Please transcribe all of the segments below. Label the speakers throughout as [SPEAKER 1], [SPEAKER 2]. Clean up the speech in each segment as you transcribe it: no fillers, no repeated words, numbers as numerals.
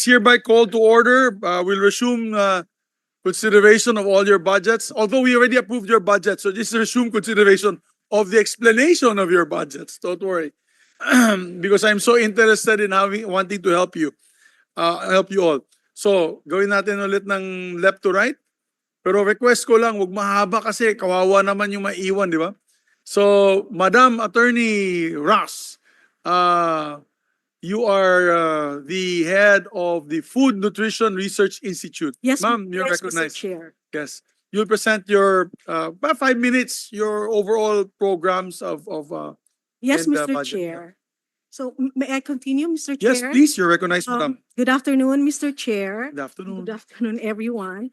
[SPEAKER 1] Hereby called to order. We'll resume consideration of all your budgets. Although we already approved your budget, so just resume consideration of the explanation of your budgets. Don't worry, because I'm so interested in wanting to help you all. So gawin natin ulit ng left to right. Pero request ko lang, wag mahaba kasi kawawa naman yung maiwan, di ba? So, Madam Attorney Ross, you are the head of the Food Nutrition Research Institute.
[SPEAKER 2] Yes,
[SPEAKER 1] Ma'am, you're
[SPEAKER 2] yes, Mr.
[SPEAKER 1] recognized.
[SPEAKER 2] Chair.
[SPEAKER 1] Yes. You'll present your, about 5 minutes, your overall programs
[SPEAKER 2] Yes,
[SPEAKER 1] and,
[SPEAKER 2] Mr.
[SPEAKER 1] budget.
[SPEAKER 2] Chair. So may I continue, Mr.
[SPEAKER 1] Yes,
[SPEAKER 2] Chair?
[SPEAKER 1] please, you're recognized, Madam.
[SPEAKER 2] Good afternoon, Mr. Chair.
[SPEAKER 1] Good afternoon.
[SPEAKER 2] Good afternoon, everyone.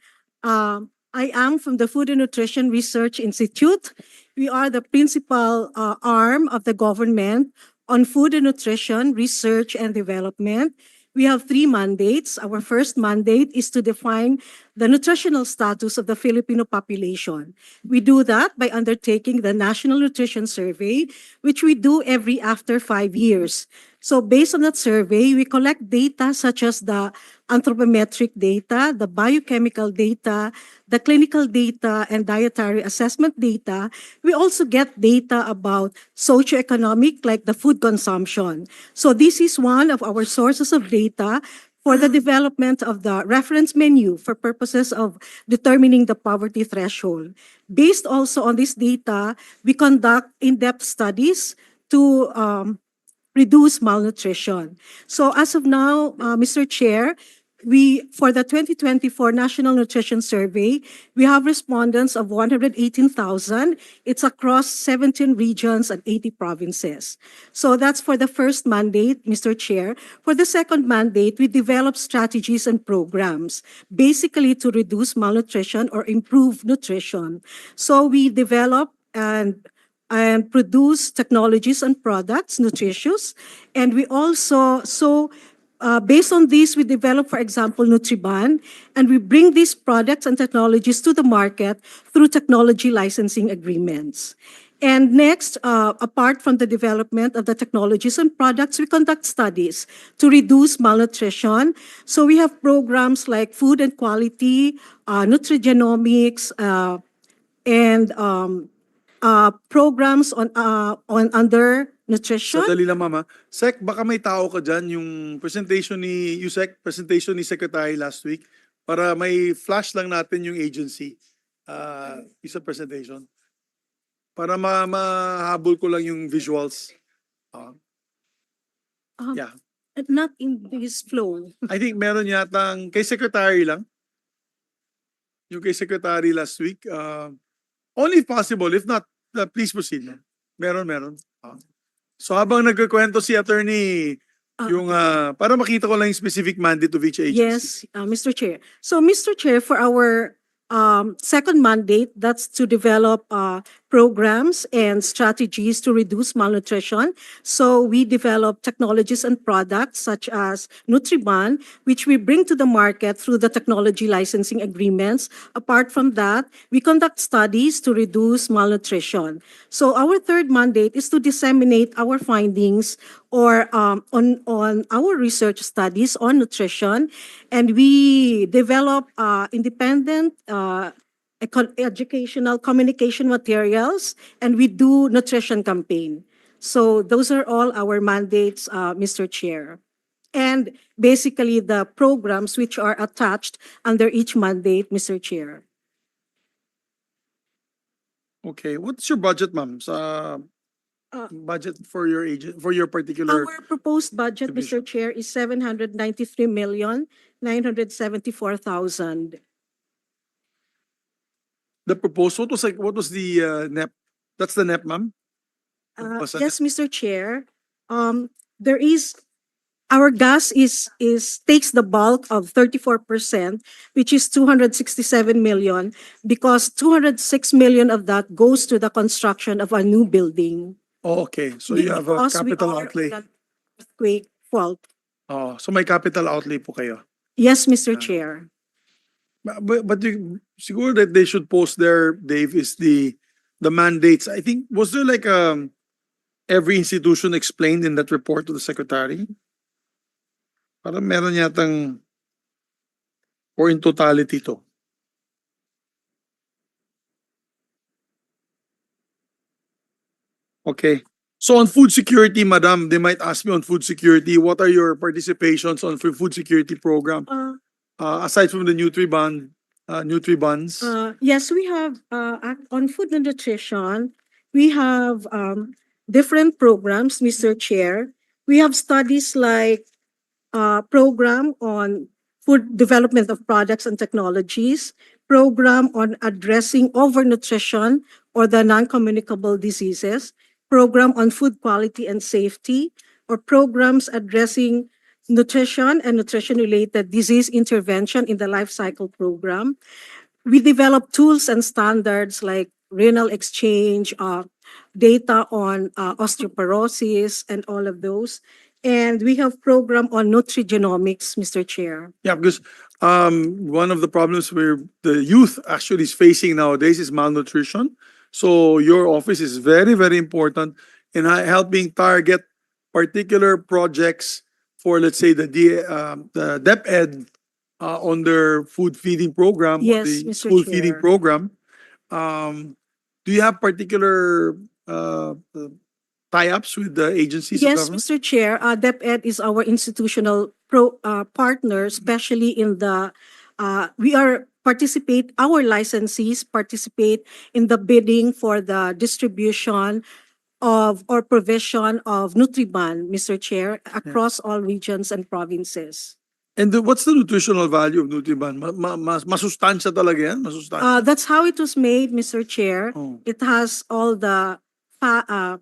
[SPEAKER 2] I am from the Food and Nutrition Research Institute. We are the principal arm of the government on food and nutrition research and development. We have 3 mandates. Our first mandate is to define the nutritional status of the Filipino population. We do that by undertaking the National Nutrition Survey, which we do every after 5 years. So based on that survey, we collect data such as the anthropometric data, the biochemical data, the clinical data, and dietary assessment data. We also get data about socioeconomic, like the food consumption. So this is one of our sources of data for the development of the reference menu for purposes of determining the poverty threshold. Based also on this data, we conduct in-depth studies to reduce malnutrition. So as of now, Mr. Chair, for the 2024 National Nutrition Survey, we have respondents of 118,000. It's across 17 regions and 80 provinces. So that's for the first mandate, Mr. Chair. For the second mandate, we develop strategies and programs, basically to reduce malnutrition or improve nutrition. So we develop and produce technologies and products, nutritious. And we also, based on this, we develop, for example, Nutriban, and we bring these products and technologies to the market through technology licensing agreements. And next, apart from the development of the technologies and products, we conduct studies to reduce malnutrition. So we have programs like food and quality, nutrigenomics, and programs on under nutrition.
[SPEAKER 1] Sadali lang, Mama. Sec, baka may tao ka dyan, yung presentation ni Yusek, presentation ni Secretary last week, para may flash lang natin yung agency. Isa presentation. Para mahabol ko lang yung visuals. Yeah.
[SPEAKER 2] Not in this flow.
[SPEAKER 1] I think meron yatang, kay Secretary lang. Yung kay Secretary last week. Only if possible. If not, please proceed. Meron. So habang nagkukwento si attorney, yung para makita ko lang yung specific mandate of each agency.
[SPEAKER 2] Yes, Mr. Chair. So, Mr. Chair, for our second mandate, that's to develop programs and strategies to reduce malnutrition. So we develop technologies and products such as Nutriban, which we bring to the market through the technology licensing agreements. Apart from that, we conduct studies to reduce malnutrition. So our third mandate is to disseminate our findings or on our research studies on nutrition, and we develop independent educational communication materials, and we do nutrition campaign. So those are all our mandates, Mr. Chair. And basically the programs which are attached under each mandate, Mr. Chair.
[SPEAKER 1] Okay, what's your budget, ma'am? Sa budget for your for your particular.
[SPEAKER 2] Our proposed budget,
[SPEAKER 1] division.
[SPEAKER 2] Mr. Chair, is 793,974,000.
[SPEAKER 1] The proposal, what was the NEP? That's the NEP, ma'am? What's the
[SPEAKER 2] Yes, Mr. Chair. There is, our gas takes the bulk of 34%, which is 267 million, because 206 million of that goes to the construction of a new building.
[SPEAKER 1] Oh, okay, so you have a
[SPEAKER 2] Because we
[SPEAKER 1] capital
[SPEAKER 2] are
[SPEAKER 1] outlay.
[SPEAKER 2] on an earthquake fault.
[SPEAKER 1] Oh, so may capital outlay po kayo.
[SPEAKER 2] Yes, Mr. Chair.
[SPEAKER 1] But siguro that they should post there, Dave, is the mandates. I think, was there like every institution explained in that report to the secretary? Parang meron yatang or in totality to. Okay. So on food security, madam, they might ask me on food security, what are your participations on food security program? Aside from the Nutribunds?
[SPEAKER 2] Yes, we have on food and nutrition, we have different programs, Mr. Chair. We have studies like program on food development of products and technologies, program on addressing overnutrition or the non-communicable diseases, program on food quality and safety, or programs addressing nutrition and nutrition-related disease intervention in the life cycle program. We develop tools and standards like renal exchange, data on osteoporosis, and all of those. And we have program on nutrigenomics, Mr. Chair.
[SPEAKER 1] Yeah, because one of the problems where the youth actually is facing nowadays is malnutrition. So your office is very, very important in helping target particular projects for, let's say, the DepEd on their food feeding program, or
[SPEAKER 2] Yes,
[SPEAKER 1] the
[SPEAKER 2] Mr.
[SPEAKER 1] school feeding
[SPEAKER 2] Chair.
[SPEAKER 1] program. Do you have particular tie-ups with the agencies of
[SPEAKER 2] Yes,
[SPEAKER 1] government?
[SPEAKER 2] Mr. Chair, DepEd is our institutional partner, especially in the, our licensees participate in the bidding for the distribution of or provision of Nutriban, Mr. Chair, across all regions and provinces.
[SPEAKER 1] And what's the nutritional value of Nutriban? Masustansya talaga yan? Masustansya?
[SPEAKER 2] That's how it was made, Mr. Chair.
[SPEAKER 1] Oh.
[SPEAKER 2] It has all the
[SPEAKER 1] Tinapay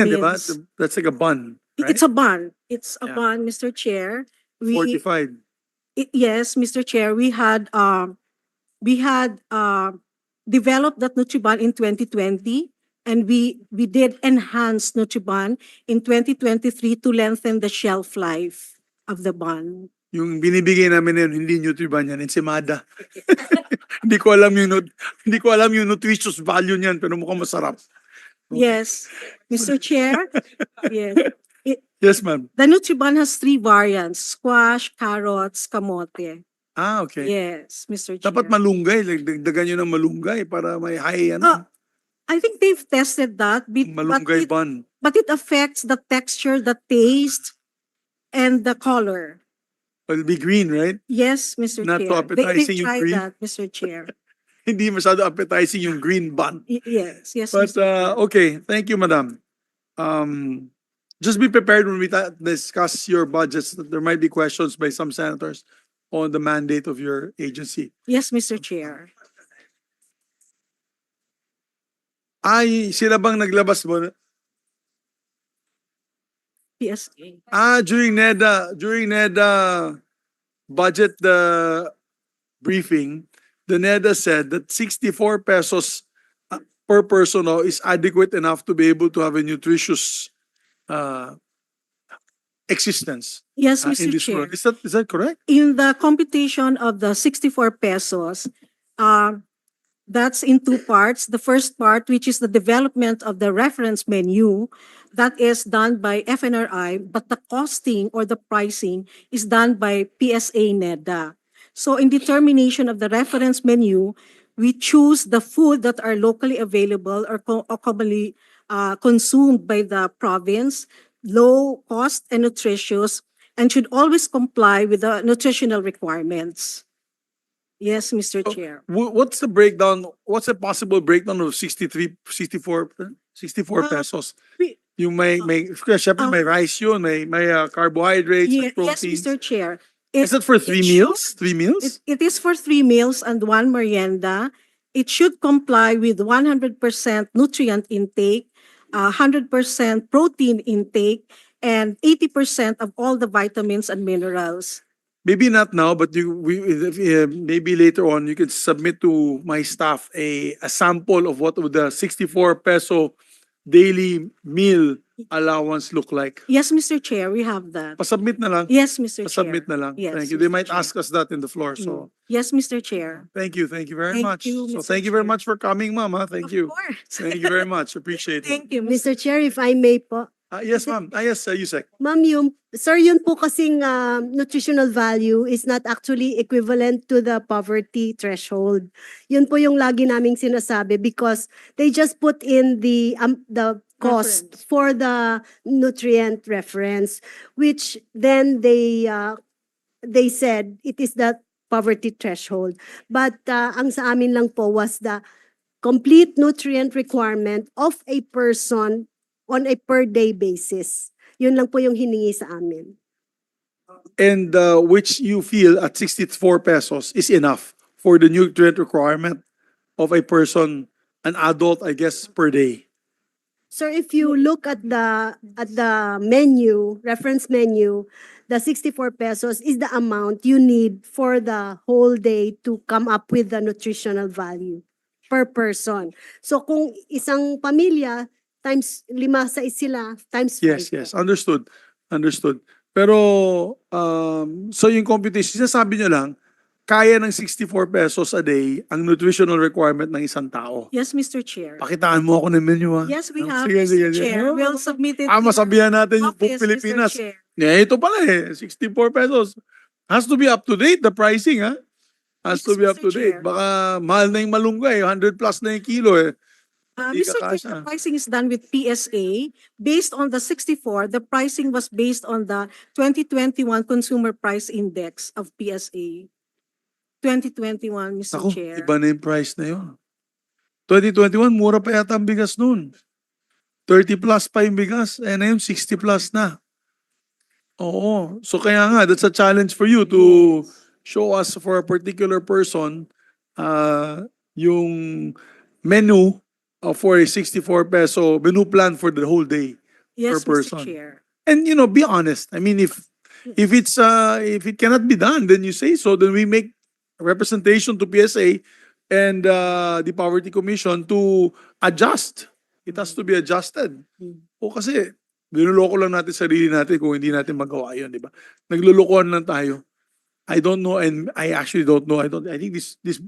[SPEAKER 1] yan, di ba?
[SPEAKER 2] vitamins.
[SPEAKER 1] That's like a bun, right?
[SPEAKER 2] It's a bun. It's a
[SPEAKER 1] Yeah.
[SPEAKER 2] bun, Mr. Chair. We
[SPEAKER 1] Fortified.
[SPEAKER 2] yes, Mr. Chair, we had developed that Nutriban in 2020, and we did enhance Nutriban in 2023 to lengthen the shelf life of the bun.
[SPEAKER 1] Yung binibigay namin yun, hindi Nutriban yan, ensimada. Hindi ko alam yung nutritious value niyan, pero mukhang masarap.
[SPEAKER 2] Yes, Mr. Chair. Yes.
[SPEAKER 1] Yes, ma'am.
[SPEAKER 2] The Nutriban has 3 variants: squash, carrots, kamote.
[SPEAKER 1] Ah, okay.
[SPEAKER 2] Yes, Mr. Chair.
[SPEAKER 1] Dapat malunggay, dagdagan nyo ng malunggay para may high,
[SPEAKER 2] I think they've tested that,
[SPEAKER 1] malunggay bun.
[SPEAKER 2] but it affects the texture, the taste, and the color.
[SPEAKER 1] It'll be green, right?
[SPEAKER 2] Yes, Mr.
[SPEAKER 1] Not
[SPEAKER 2] Chair.
[SPEAKER 1] too appetizing
[SPEAKER 2] They
[SPEAKER 1] yung
[SPEAKER 2] tried
[SPEAKER 1] green.
[SPEAKER 2] that, Mr. Chair.
[SPEAKER 1] Hindi masyado appetizing yung green bun.
[SPEAKER 2] Yes, yes,
[SPEAKER 1] But,
[SPEAKER 2] Mr. Chair.
[SPEAKER 1] okay, thank you, madam. Just be prepared when we discuss your budgets, that there might be questions by some senators on the mandate of your agency.
[SPEAKER 2] Yes, Mr. Chair.
[SPEAKER 1] Ay, sila bang naglabas mo?
[SPEAKER 2] PSA.
[SPEAKER 1] During NEDA budget briefing, the NEDA said that 64 pesos per person is adequate enough to be able to have a nutritious existence
[SPEAKER 2] Yes,
[SPEAKER 1] in
[SPEAKER 2] Mr.
[SPEAKER 1] this
[SPEAKER 2] Chair.
[SPEAKER 1] world. Is that correct?
[SPEAKER 2] In the computation of the 64 pesos, that's in 2 parts. The first part, which is the development of the reference menu, that is done by FNRI, but the costing or the pricing is done by PSA NEDA. So in determination of the reference menu, we choose the food that are locally available or commonly consumed by the province, low cost and nutritious, and should always comply with the nutritional requirements. Yes, Mr. Chair.
[SPEAKER 1] What's the breakdown? What's a possible breakdown of 64 pesos?
[SPEAKER 2] we-
[SPEAKER 1] Yung syempre may rice yun, may carbohydrates, may
[SPEAKER 2] Yes,
[SPEAKER 1] proteins.
[SPEAKER 2] Mr. Chair.
[SPEAKER 1] Is that for 3
[SPEAKER 2] it
[SPEAKER 1] meals? 3 meals?
[SPEAKER 2] It is for 3 meals and 1 merienda. It should comply with 100% nutrient intake, 100% protein intake, and 80% of all the vitamins and minerals.
[SPEAKER 1] Maybe not now, but maybe later on, you could submit to my staff a sample of what would the 64 peso daily meal allowance look like.
[SPEAKER 2] Yes, Mr. Chair, we have that.
[SPEAKER 1] Pasubmit na lang.
[SPEAKER 2] Yes, Mr. Chair.
[SPEAKER 1] Pasubmit na lang.
[SPEAKER 2] Yes,
[SPEAKER 1] Thank you. They
[SPEAKER 2] Mr.
[SPEAKER 1] might
[SPEAKER 2] Chair.
[SPEAKER 1] ask us that in the floor. So
[SPEAKER 2] Yes, Mr. Chair.
[SPEAKER 1] thank you. Thank you very
[SPEAKER 2] Thank
[SPEAKER 1] much.
[SPEAKER 2] you,
[SPEAKER 1] So
[SPEAKER 2] Mr.
[SPEAKER 1] thank you very
[SPEAKER 2] Chair.
[SPEAKER 1] much for coming, Mama. Thank
[SPEAKER 2] Of
[SPEAKER 1] you.
[SPEAKER 2] course.
[SPEAKER 1] Thank you very much. Appreciate it.
[SPEAKER 2] Thank you,
[SPEAKER 3] Mr. Chair, if I may po,
[SPEAKER 1] Yes, ma'am. Yes, Yusek.
[SPEAKER 3] Ma'am, yun po kasing nutritional value is not actually equivalent to the poverty threshold. Yun po yung lagi naming sinasabi because they just put in the cost
[SPEAKER 2] Reference.
[SPEAKER 3] for the nutrient reference, which then they said it is the poverty threshold. But ang sa amin lang po was the complete nutrient requirement of a person on a per day basis. Yun lang po yung hiningi sa amin.
[SPEAKER 1] And which you feel at 64 pesos is enough for the nutrient requirement of a person, an adult, I guess, per day.
[SPEAKER 3] Sir, if you look at the menu, reference menu, the 64 pesos is the amount you need for the whole day to come up with the nutritional value per person. So kung isang pamilya, times 5 sa sila, times 5.
[SPEAKER 1] Yes, yes. Understood. Understood. Pero, so yung computation, sinasabi nyo lang, kaya ng 64 pesos a day ang nutritional requirement ng isang tao.
[SPEAKER 2] Yes, Mr. Chair.
[SPEAKER 1] Pakitaan mo ako ng menu, ha?
[SPEAKER 2] Yes, we have,
[SPEAKER 1] Sige, sige,
[SPEAKER 2] Mr.
[SPEAKER 1] sige.
[SPEAKER 2] Chair. We'll submit it.
[SPEAKER 1] Masabihan natin yung
[SPEAKER 2] Office,
[SPEAKER 1] buong Pilipinas.
[SPEAKER 2] Mr. Chair.
[SPEAKER 1] Ito pala 64 pesos. Has to be up to date, the pricing, ha? Has
[SPEAKER 2] Yes,
[SPEAKER 1] to be up
[SPEAKER 2] Mr.
[SPEAKER 1] to date.
[SPEAKER 2] Chair.
[SPEAKER 1] Baka mahal na yung malunggay, 100 plus na yung kilo, eh. Hindi
[SPEAKER 2] Mr.
[SPEAKER 1] ka
[SPEAKER 2] Chair,
[SPEAKER 1] kasha.
[SPEAKER 2] the pricing is done with PSA. Based on the 64, the pricing was based on the 2021 Consumer Price Index of PSA. 2021, Mr.
[SPEAKER 1] Ako,
[SPEAKER 2] Chair.
[SPEAKER 1] iba na yung price na yun. 2021, mura pa yata ang bigas nun. 30 plus pa yung bigas. Eh na yun, 60 plus na. Oo. So kaya nga, that's a challenge for you to show us for a particular person yung menu for a 64 peso menu plan for the whole day.
[SPEAKER 2] Yes,
[SPEAKER 1] per
[SPEAKER 2] Mr.
[SPEAKER 1] person.
[SPEAKER 2] Chair.
[SPEAKER 1] And be honest. I mean, if it cannot be done, then you say so. Then we make representation to PSA and the Poverty Commission to adjust. It has to be adjusted. O kasi, binuloko lang natin sarili natin kung hindi natin magawa yun, di ba? Naglulukoan lang tayo. I don't know, and I actually don't know. I think this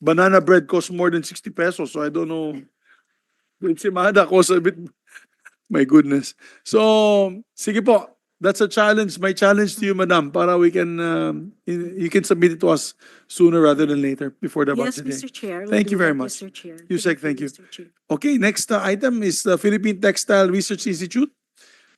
[SPEAKER 1] banana bread costs more than 60 pesos, so I don't know. Enchilada costs a bit. My goodness. So, sige po. That's a challenge. My challenge to you, madam, para we can, you can submit it to us sooner rather than later, before the
[SPEAKER 2] Yes,
[SPEAKER 1] budget day.
[SPEAKER 2] Mr. Chair. we'll
[SPEAKER 1] Thank
[SPEAKER 2] do
[SPEAKER 1] you very
[SPEAKER 2] that,
[SPEAKER 1] much.
[SPEAKER 2] Mr. Chair.
[SPEAKER 1] Yusek, thank you.
[SPEAKER 2] Mr. Chair.
[SPEAKER 1] Okay, next item is the Philippine Textile Research Institute.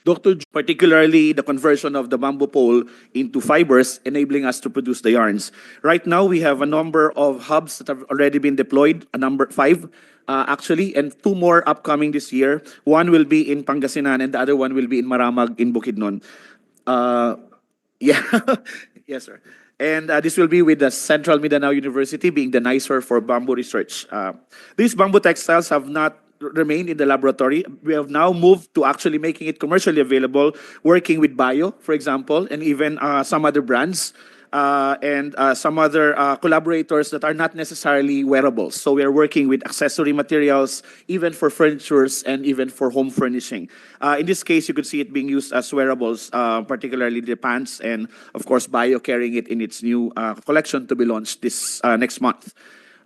[SPEAKER 1] Dr.
[SPEAKER 4] Particularly the conversion of the bamboo pole into fibers, enabling us to produce the yarns. Right now, we have a number of hubs that have already been deployed, a number 5 actually, and 2 more upcoming this year. One will be in Pangasinan and the other one will be in Maramag in Bukidnon. Yeah, yes, sir. And this will be with the Central Mindanao University being the NICER for bamboo research. These bamboo textiles have not remained in the laboratory. We have now moved to actually making it commercially available, working with Bio, for example, and even some other brands and some other collaborators that are not necessarily wearables. So we are working with accessory materials, even for furnitures and even for home furnishing. In this case, you could see it being used as wearables, particularly the pants, and of course, Bio carrying it in its new collection to be launched this next month.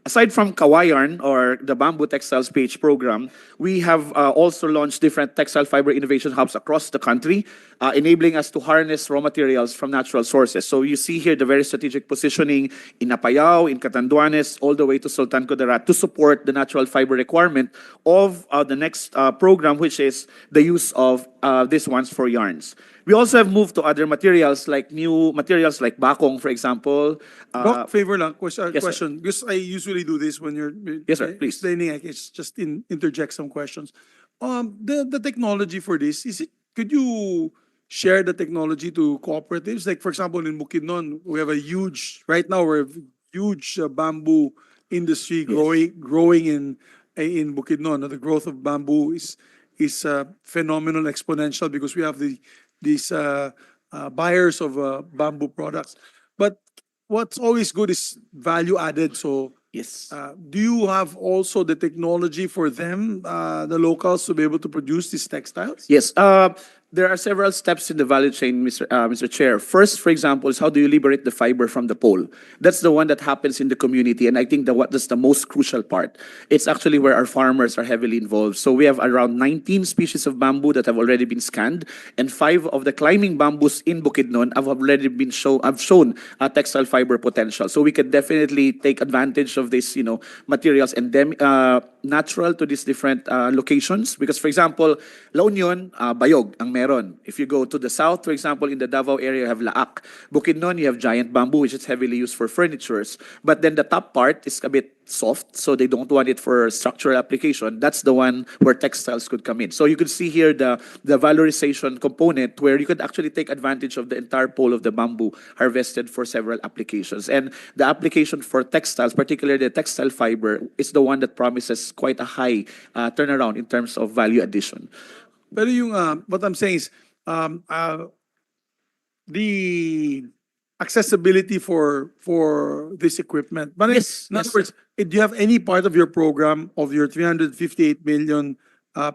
[SPEAKER 4] Aside from Kawayan or the Bamboo Textiles PH program, we have also launched different textile fiber innovation hubs across the country, enabling us to harness raw materials from natural sources. So you see here the very strategic positioning in Apayao, in Catanduanes, all the way to Sultan Kudarat to support the natural fiber requirement of the next program, which is the use of these ones for yarns. We also have moved to other materials like new materials like bakong, for example.
[SPEAKER 1] Doc, favor lang, question.
[SPEAKER 4] yes, sir.
[SPEAKER 1] Question. Because I usually do this when you're
[SPEAKER 4] Yes, sir, please.
[SPEAKER 1] explaining. I can just interject some questions. The technology for this, could you share the technology to cooperatives? Like, for example, in Bukidnon, we have right now, we're a huge bamboo industry growing in Bukidnon. The growth of bamboo is phenomenal, exponential, because we have these buyers of bamboo products. But what's always good is value added. So,
[SPEAKER 4] Yes.
[SPEAKER 1] do you have also the technology for them, the locals, to be able to produce these textiles?
[SPEAKER 4] Yes. There are several steps in the value chain, Mr. Chair. First, for example, is how do you liberate the fiber from the pole? That's the one that happens in the community, and I think that's the most crucial part. It's actually where our farmers are heavily involved. So we have around 19 species of bamboo that have already been scanned, and 5 of the climbing bamboos in Bukidnon have already been shown textile fiber potential. So we could definitely take advantage of these, materials and them natural to these different locations. Because, for example, La Union, bayog ang meron. If you go to the south, for example, in the Davao area, you have laak. Bukidnon, you have giant bamboo, which is heavily used for furnitures. But then the top part is a bit soft, so they don't want it for structural application. That's the one where textiles could come in. So you could see here the valorization component where you could actually take advantage of the entire pole of the bamboo harvested for several applications. And the application for textiles, particularly the textile fiber, is the one that promises quite a high turnaround in terms of value addition.
[SPEAKER 1] Pero yung, what I'm saying is, the accessibility for this equipment. But
[SPEAKER 4] Yes,
[SPEAKER 1] in other
[SPEAKER 4] yes.
[SPEAKER 1] words, do you have any part of your program, of your 358 million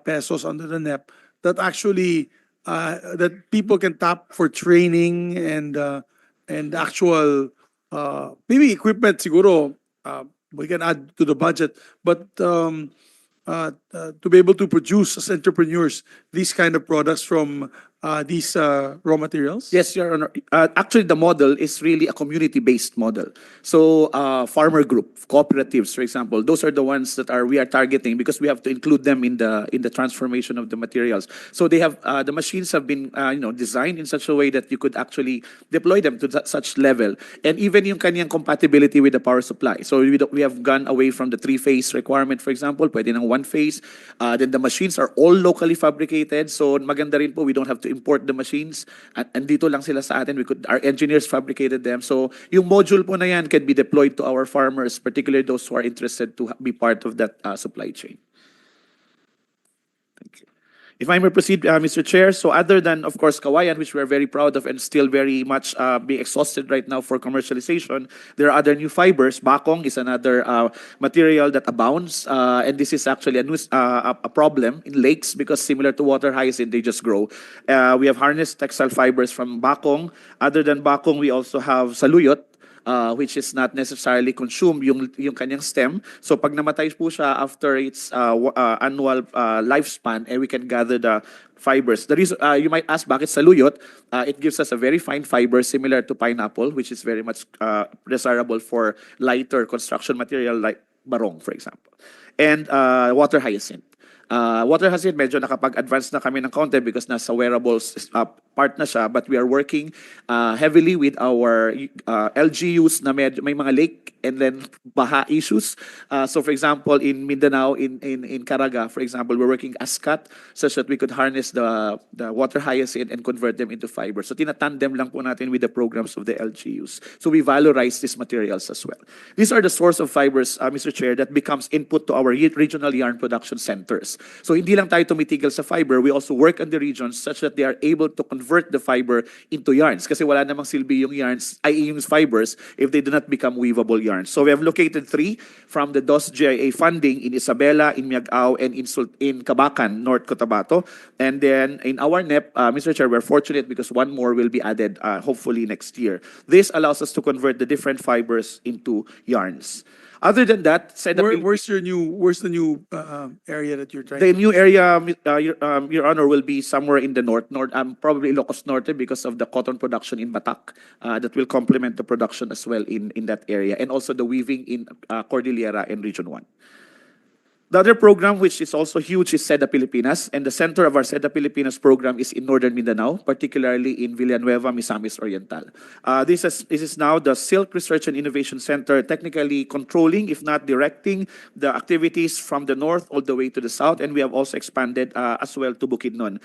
[SPEAKER 1] pesos under the NEP, that actually, that people can tap for training and actual, maybe equipment siguro, we can add to the budget, but to be able to produce as entrepreneurs these kind of products from these raw materials?
[SPEAKER 4] Yes, Your Honor. Actually, the model is really a community-based model. So, farmer group, cooperatives, for example, those are the ones that we are targeting because we have to include them in the transformation of the materials. So they have the machines have been designed in such a way that you could actually deploy them to such level, and even yung kanyang compatibility with the power supply. So we have gone away from the 3-phase requirement, for example, pwede ng 1-phase. Then the machines are all locally fabricated. So maganda rin po, we don't have to import the machines. And dito lang sila sa atin. Our engineers fabricated them. So yung module po na yan can be deployed to our farmers, particularly those who are interested to be part of that supply chain. Thank you. If I may proceed, Mr. Chair, so other than, of course, Kawayan, which we're very proud of and still very much being exhausted right now for commercialization, there are other new fibers. Bakong is another material that abounds, and this is actually a problem in lakes because similar to water hyacinth, they just grow. We have harnessed textile fibers from Bakong. Other than Bakong, we also have saluyot, which is not necessarily consumed yung kanyang stem. So pag namatay po siya after its annual lifespan, we can gather the fibers. The reason you might ask bakit saluyot, it gives us a very fine fiber similar to pineapple, which is very much desirable for lighter construction material like barong, for example. And water hyacinth. Water hyacinth, medyo nakapag-advance na kami ng konti because nasa wearables part na siya, but we are working heavily with our LGUs na may mga lake and then baha issues. So for example, in Mindanao, in Caraga, for example, we're working ASCAT such that we could harness the water hyacinth and convert them into fiber. So tinatandem lang po natin with the programs of the LGUs. So we valorize these materials as well. These are the source of fibers, Mr. Chair, that becomes input to our regional yarn production centers. So hindi lang tayo tumitigil sa fiber, we also work on the regions such that they are able to convert the fiber into yarns. Kasi wala namang silbi yung yarns, yung fibers, if they do not become weavable yarns. So we have located 3 from the DOS GIA funding in Isabela, in Miagao, and in Cabacan, North Cotabato. And then in our NEP, Mr. Chair, we're fortunate because 1 more will be added hopefully next year. This allows us to convert the different fibers into yarns. Other than that,
[SPEAKER 1] Where's the new area that you're trying?
[SPEAKER 4] the new area, Your Honor, will be somewhere in the north, probably Ilocos Norte because of the cotton production in Batak that will complement the production as well in that area, and also the weaving in Cordillera and Region 1. The other program, which is also huge, is SEDA Pilipinas, and the center of our SEDA Pilipinas program is in Northern Mindanao, particularly in Villanueva, Misamis Oriental. This is now the Silk Research and Innovation Center, technically controlling, if not directing, the activities from the north all the way to the south, and we have also expanded as well to Bukidnon.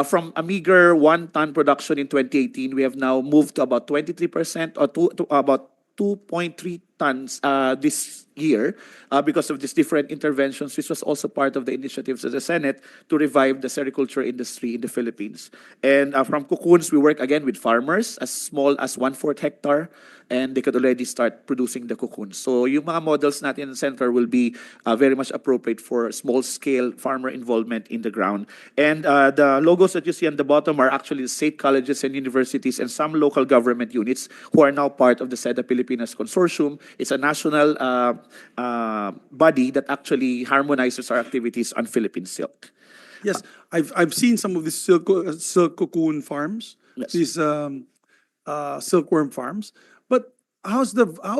[SPEAKER 4] From a meager 1-ton production in 2018, we have now moved to about 23% or to about 2.3 tons this year because of these different interventions, which was also part of the initiatives of the Senate to revive the sericulture industry in the Philippines. And from cocoons, we work again with farmers as small as 1/4 hectare, and they could already start producing the cocoons. So yung mga models natin in the center will be very much appropriate for small-scale farmer involvement in the ground. And the logos that you see on the bottom are actually the state colleges and universities and some local government units who are now part of the SEDA Pilipinas Consortium. It's a national body that actually harmonizes our activities on Philippine silk.
[SPEAKER 1] Yes, I've seen some of these silk cocoon farms,
[SPEAKER 4] Yes.
[SPEAKER 1] these silkworm farms. But how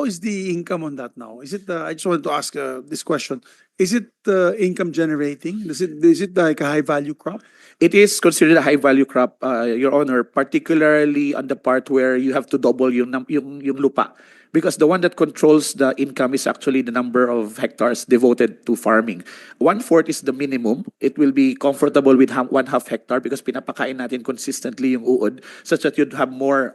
[SPEAKER 1] is the income on that now? Is it I just wanted to ask this question. Is it income generating? Is it like a high value crop?
[SPEAKER 4] It is considered a high-value crop, Your Honor, particularly on the part where you have to double yung lupa. Because the one that controls the income is actually the number of hectares devoted to farming. 1/4 is the minimum. It will be comfortable with 1/2 hectare because pinapakain natin consistently yung uod such that you'd have more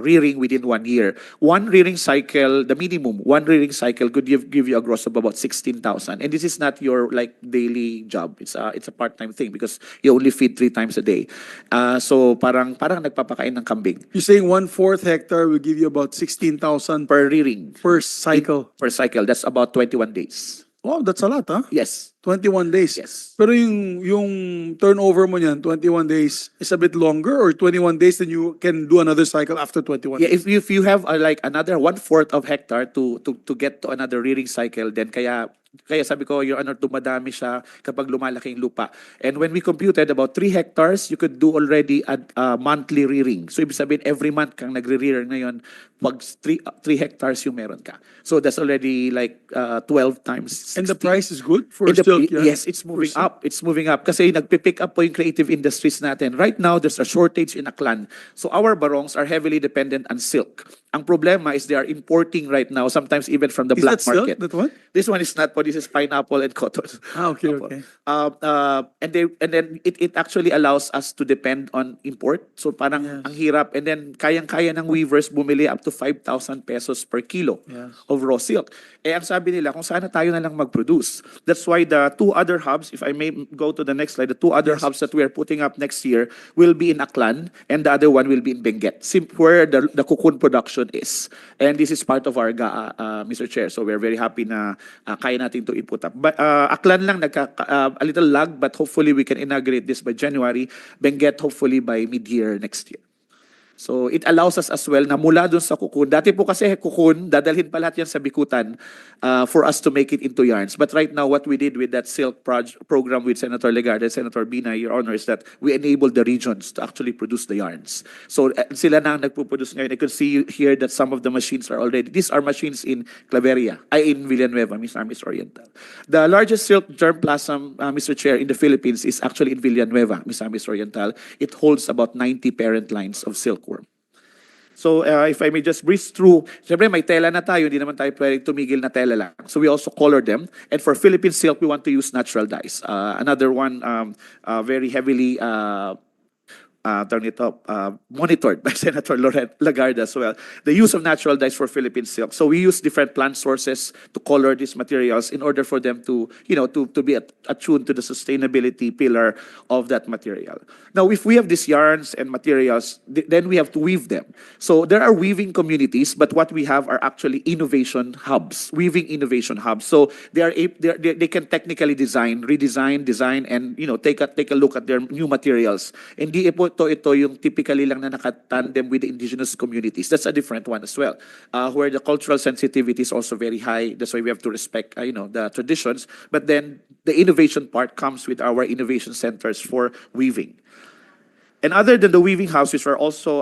[SPEAKER 4] rearing within 1 year. One rearing cycle, the minimum, one rearing cycle could give you a gross of about 16,000. And this is not your like daily job. It's a part-time thing because you only feed 3 times a day. So parang nagpapakain ng kambing
[SPEAKER 1] You're saying 1/4 hectare will give you about 16,000
[SPEAKER 4] per rearing.
[SPEAKER 1] per cycle.
[SPEAKER 4] Per cycle. That's about 21 days.
[SPEAKER 1] Wow, that's a lot, huh?
[SPEAKER 4] Yes.
[SPEAKER 1] 21 days.
[SPEAKER 4] Yes.
[SPEAKER 1] Pero yung turnover mo niyan, 21 days is a bit longer, or 21 days then you can do another cycle after 21
[SPEAKER 4] Yeah,
[SPEAKER 1] days?
[SPEAKER 4] if you have like another 1/4 of hectare to get to another rearing cycle, then kaya sabi ko, Your Honor, dumadami siya kapag lumalaki yung lupa. And when we computed about 3 hectares, you could do already a monthly rearing. So ibig sabihin, every month kang nagre-rear ngayon, pag 3 hectares yung meron ka. So that's already like 12 times 60.
[SPEAKER 1] And the price is good for
[SPEAKER 4] And the-
[SPEAKER 1] silk yarn?
[SPEAKER 4] Yes, it's moving up. It's moving up kasi nagpipick up po yung creative industries natin. Right now, there's a shortage in Aklan. So our barongs are heavily dependent on silk. Ang problema is they are importing right now, sometimes even from the
[SPEAKER 1] Is
[SPEAKER 4] black
[SPEAKER 1] that silk?
[SPEAKER 4] market.
[SPEAKER 1] That one?
[SPEAKER 4] This one is not po. This is pineapple and cotton.
[SPEAKER 1] Okay,
[SPEAKER 4] Opo.
[SPEAKER 1] okay.
[SPEAKER 4] And then it actually allows us to depend on import. So parang
[SPEAKER 1] Yes.
[SPEAKER 4] ang hirap. And then kayang-kaya ng weavers bumili up to 5,000 pesos per kilo
[SPEAKER 1] Yes.
[SPEAKER 4] of raw silk. Eh ang sabi nila, kung sana tayo na lang mag-produce. That's why the 2 other hubs, if I may go to the next slide, the 2 other hubs that we are putting up next year will be in Aklan and the other one will be in Benguet, where the cocoon production is. And this is part of our GAA, Mr. Chair. So we're very happy na kaya natin to input up. But Aklan lang a little lag, but hopefully we can inaugurate this by January. Benguet hopefully by mid-year next year. So it allows us as well na mula dun sa cocoon. Dati po kasi cocoon, dadalhin pa lahat yan sa bikutan for us to make it into yarns. But right now, what we did with that silk program with Senator Legarda and Senator Binay, Your Honor, is that we enabled the regions to actually produce the yarns. So sila na ang nagpo-produce ngayon. I could see here that some of the machines are already, these are machines in Claveria, in Villanueva, Misamis Oriental. The largest silk germplasm, Mr. Chair, in the Philippines is actually in Villanueva, Misamis Oriental. It holds about 90 parent lines of silkworm. So if I may just breeze through, syempre may tela na tayo, hindi naman tayo pwedeng tumigil na tela lang. So we also color them. And for Philippine silk, we want to use natural dyes. Another one very heavily monitored by Senator Lagarda as well. The use of natural dyes for Philippine silk. So we use different plant sources to color these materials in order for them to, to be attuned to the sustainability pillar of that material. Now, if we have these yarns and materials, then we have to weave them. So there are weaving communities, but what we have are actually innovation hubs, weaving innovation hubs. So they can technically redesign, design, and take a look at their new materials. Hindi po ito yung typically lang na nakatandem with the indigenous communities. That's a different one as well, where the cultural sensitivity is also very high. That's why we have to respect, the traditions. But then the innovation part comes with our innovation centers for weaving. And other than the weaving houses, we're also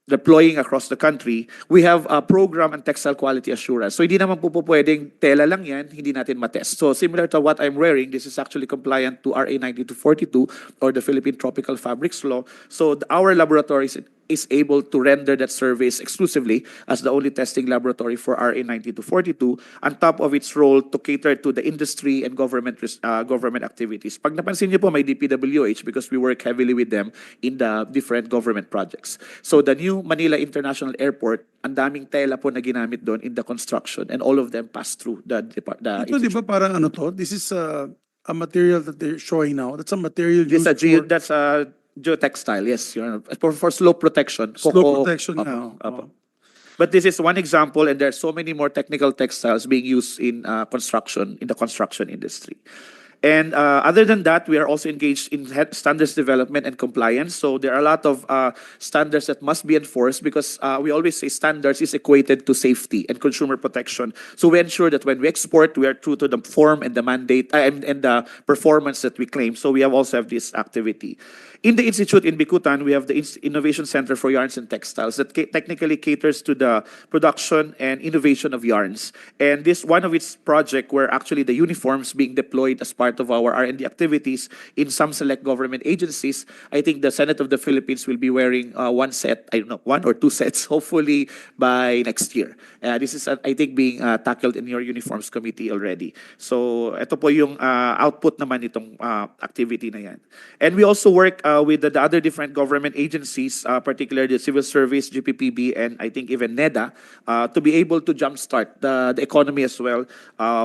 [SPEAKER 4] deploying across the country, we have a program on textile quality assurance. So hindi naman po pwedeng tela lang yan, hindi natin matest. So similar to what I'm wearing, this is actually compliant to RA 9242 or the Philippine Tropical Fabrics Law. So our laboratories is able to render that service exclusively as the only testing laboratory for RA 9242, on top of its role to cater to the industry and government activities. Pag napansin niyo po, may DPWH because we work heavily with them in the different government projects. So the new Manila International Airport, ang daming tela po na ginamit doon in the construction, and all of them pass through the
[SPEAKER 1] Ito, di ba parang ano to? This is a material that they're showing now. That's a material used for
[SPEAKER 4] That's a geotextile, yes, Your Honor. For slope protection.
[SPEAKER 1] slope protection
[SPEAKER 4] Opo,
[SPEAKER 1] now.
[SPEAKER 4] opo. But this is one example, and there are so many more technical textiles being used in construction, in the construction industry. And other than that, we are also engaged in standards development and compliance. So there are a lot of standards that must be enforced because we always say standards is equated to safety and consumer protection. So we ensure that when we export, we are true to the form and the mandate and the performance that we claim. So we also have this activity. In the institute in Bicutan, we have the Innovation Center for Yarns and Textiles that technically caters to the production and innovation of yarns. And this one of its project were actually the uniforms being deployed as part of our R&D activities in some select government agencies. I think the Senate of the Philippines will be wearing one set, I don't know, one or two sets, hopefully by next year. This is, I think, being tackled in your uniforms committee already. So ito po yung output naman itong activity na yan. And we also work with the other different government agencies, particularly the Civil Service, GPPB, and I think even NEDA, to be able to jumpstart the economy as well,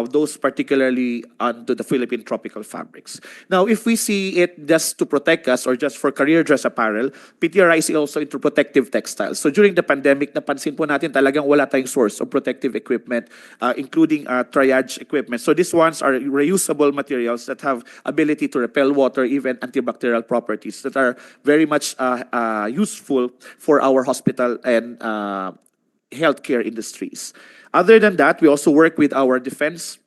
[SPEAKER 4] those particularly onto the Philippine tropical fabrics. Now, if we see it just to protect us or just for career dress apparel, PTRI is also into protective textiles. So during the pandemic, napansin po natin talagang wala tayong source of protective equipment, including triage equipment. So these ones are reusable materials that have ability to repel water, even antibacterial properties that are very much useful for our hospital and healthcare industries. Other than that, we also work with our defense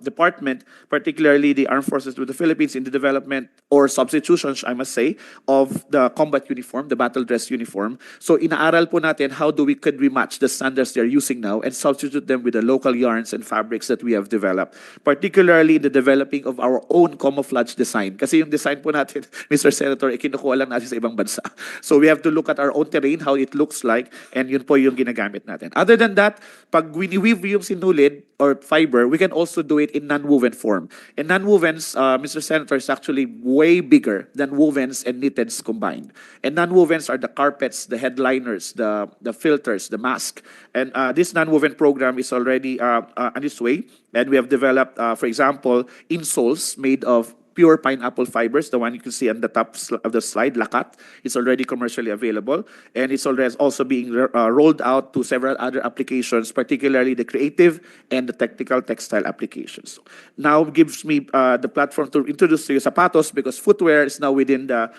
[SPEAKER 4] department, particularly the Armed Forces of the Philippines, in the development or substitutions, I must say, of the combat uniform, the battle dress uniform. So inaaral po natin how could we match the standards they're using now and substitute them with the local yarns and fabrics that we have developed, particularly in the developing of our own camouflage design. Kasi yung design po natin, Mr. Senator, kinukuha lang natin sa ibang bansa. So we have to look at our own terrain, how it looks like, and yun po yung ginagamit natin. Other than that, pag wini-weave yung sinulid or fiber, we can also do it in non-woven form. And non-wovens, Mr. Senator, is actually way bigger than wovens and knitteds combined. And non-wovens are the carpets, the headliners, the filters, the mask. And this non-woven program is already on its way. And we have developed, for example, insoles made of pure pineapple fibers, the one you can see on the top of the slide, Lakat. It's already commercially available, and it's already also being rolled out to several other applications, particularly the creative and the technical textile applications. Now gives me the platform to introduce to you sapatos, because footwear is now within the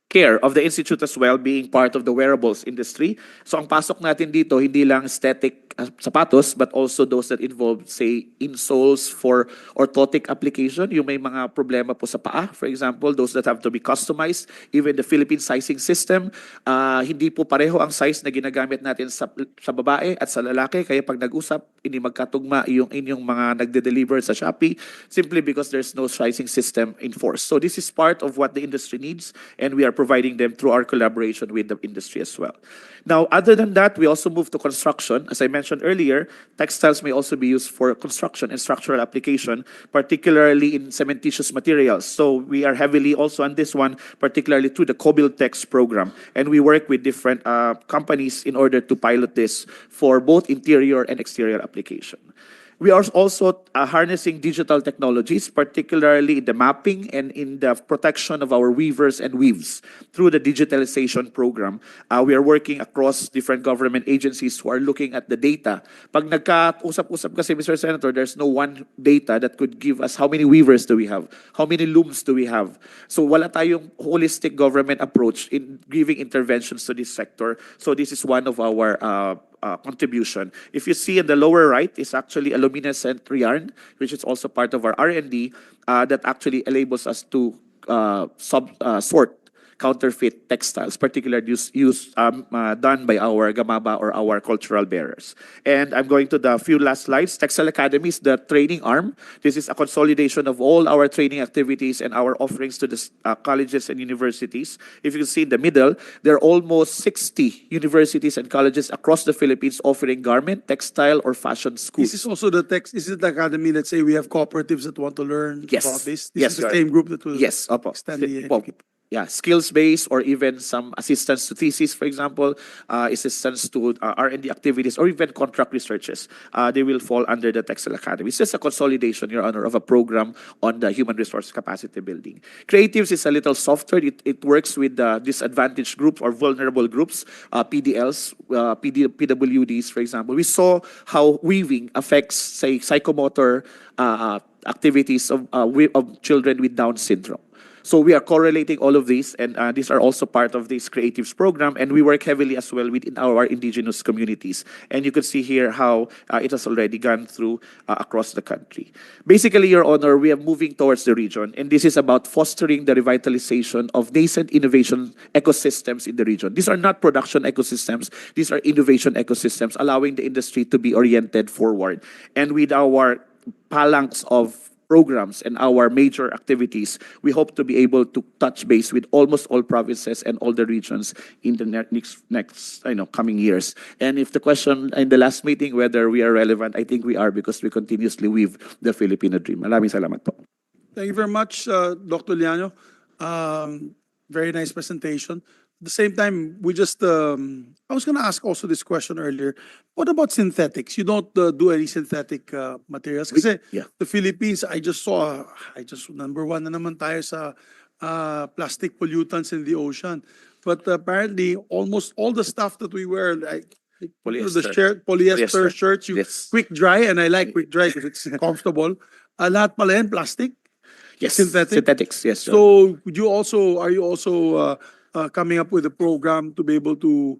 [SPEAKER 4] care of the Institute as well, being part of the wearables industry. So ang pasok natin dito, hindi lang aesthetic sapatos, but also those that involve, say, insoles for orthotic application. Yung may mga problema po sa paa, for example, those that have to be customized. Even the Philippine sizing system, hindi po pareho ang size na ginagamit natin sa babae at sa lalaki. Kaya pag nag-usap, hindi magkatugma yung inyong mga nagde-deliver sa Shopee, simply because there's no sizing system in force. So this is part of what the industry needs, and we are providing them through our collaboration with the industry as well. Now, other than that, we also move to construction. As I mentioned earlier, textiles may also be used for construction and structural application, particularly in cementitious materials. So we are heavily also on this one, particularly through the Cobiltex program. And we work with different companies in order to pilot this for both interior and exterior application. We are also harnessing digital technologies, particularly in the mapping and in the protection of our weavers and weaves through the digitalization program. We are working across different government agencies who are looking at the data. Pag nagka-usap-usap kasi, Mr. Senator, there's no one data that could give us how many weavers do we have, how many looms do we have. So wala tayong holistic government approach in giving interventions to this sector. So this is one of our contribution. If you see in the lower right is actually a luminescent yarn, which is also part of our R&D, that actually enables us to sort counterfeit textiles, particularly done by our gamaba or our cultural bearers. And I'm going to the few last slides. Textile Academy is the training arm. This is a consolidation of all our training activities and our offerings to the colleges and universities. If you can see in the middle, there are almost 60 universities and colleges across the Philippines offering garment, textile, or fashion schools.
[SPEAKER 1] This is also the text. Is it the academy? Let's say we have cooperatives that want to learn
[SPEAKER 4] Yes.
[SPEAKER 1] about this. This
[SPEAKER 4] Yes,
[SPEAKER 1] is the
[SPEAKER 4] sir.
[SPEAKER 1] same group that will
[SPEAKER 4] Yes, opo.
[SPEAKER 1] extend the
[SPEAKER 4] Well, yeah, skills-based or even some assistance to thesis, for example, assistance to R&D activities or even contract researches. They will fall under the Textile Academy. It's just a consolidation, Your Honor, of a program on the human resource capacity building. Creatives is a little softer. It works with disadvantaged groups or vulnerable groups, PDLs, PWDs, for example. We saw how weaving affects, say, psychomotor activities of children with Down syndrome. So we are correlating all of these, and these are also part of this Creatives program, and we work heavily as well within our indigenous communities. And you can see here how it has already gone through across the country. Basically, Your Honor, we are moving towards the region, and this is about fostering the revitalization of nascent innovation ecosystems in the region. These are not production ecosystems, these are innovation ecosystems, allowing the industry to be oriented forward. And with our phalanx of programs and our major activities, we hope to be able to touch base with almost all provinces and all the regions in the next coming years. And if the question in the last meeting whether we are relevant, I think we are because we continuously weave the Filipino dream. Maraming salamat po.
[SPEAKER 1] Thank you very much, Dr. Liano. Very nice presentation. At the same time, I was going to ask also this question earlier. What about synthetics? You don't do any synthetic materials? Kasi
[SPEAKER 4] yeah.
[SPEAKER 1] the Philippines, number one na naman tayo sa plastic pollutants in the ocean. But apparently, almost all the stuff that we wear, like polyester shirts, you
[SPEAKER 4] Yes.
[SPEAKER 1] quick dry, and I like quick dry because it's comfortable. Lahat pala yan, plastic?
[SPEAKER 4] Yes.
[SPEAKER 1] Synthetic?
[SPEAKER 4] Synthetics, yes. Sir.
[SPEAKER 1] So are you also coming up with a program to be able to,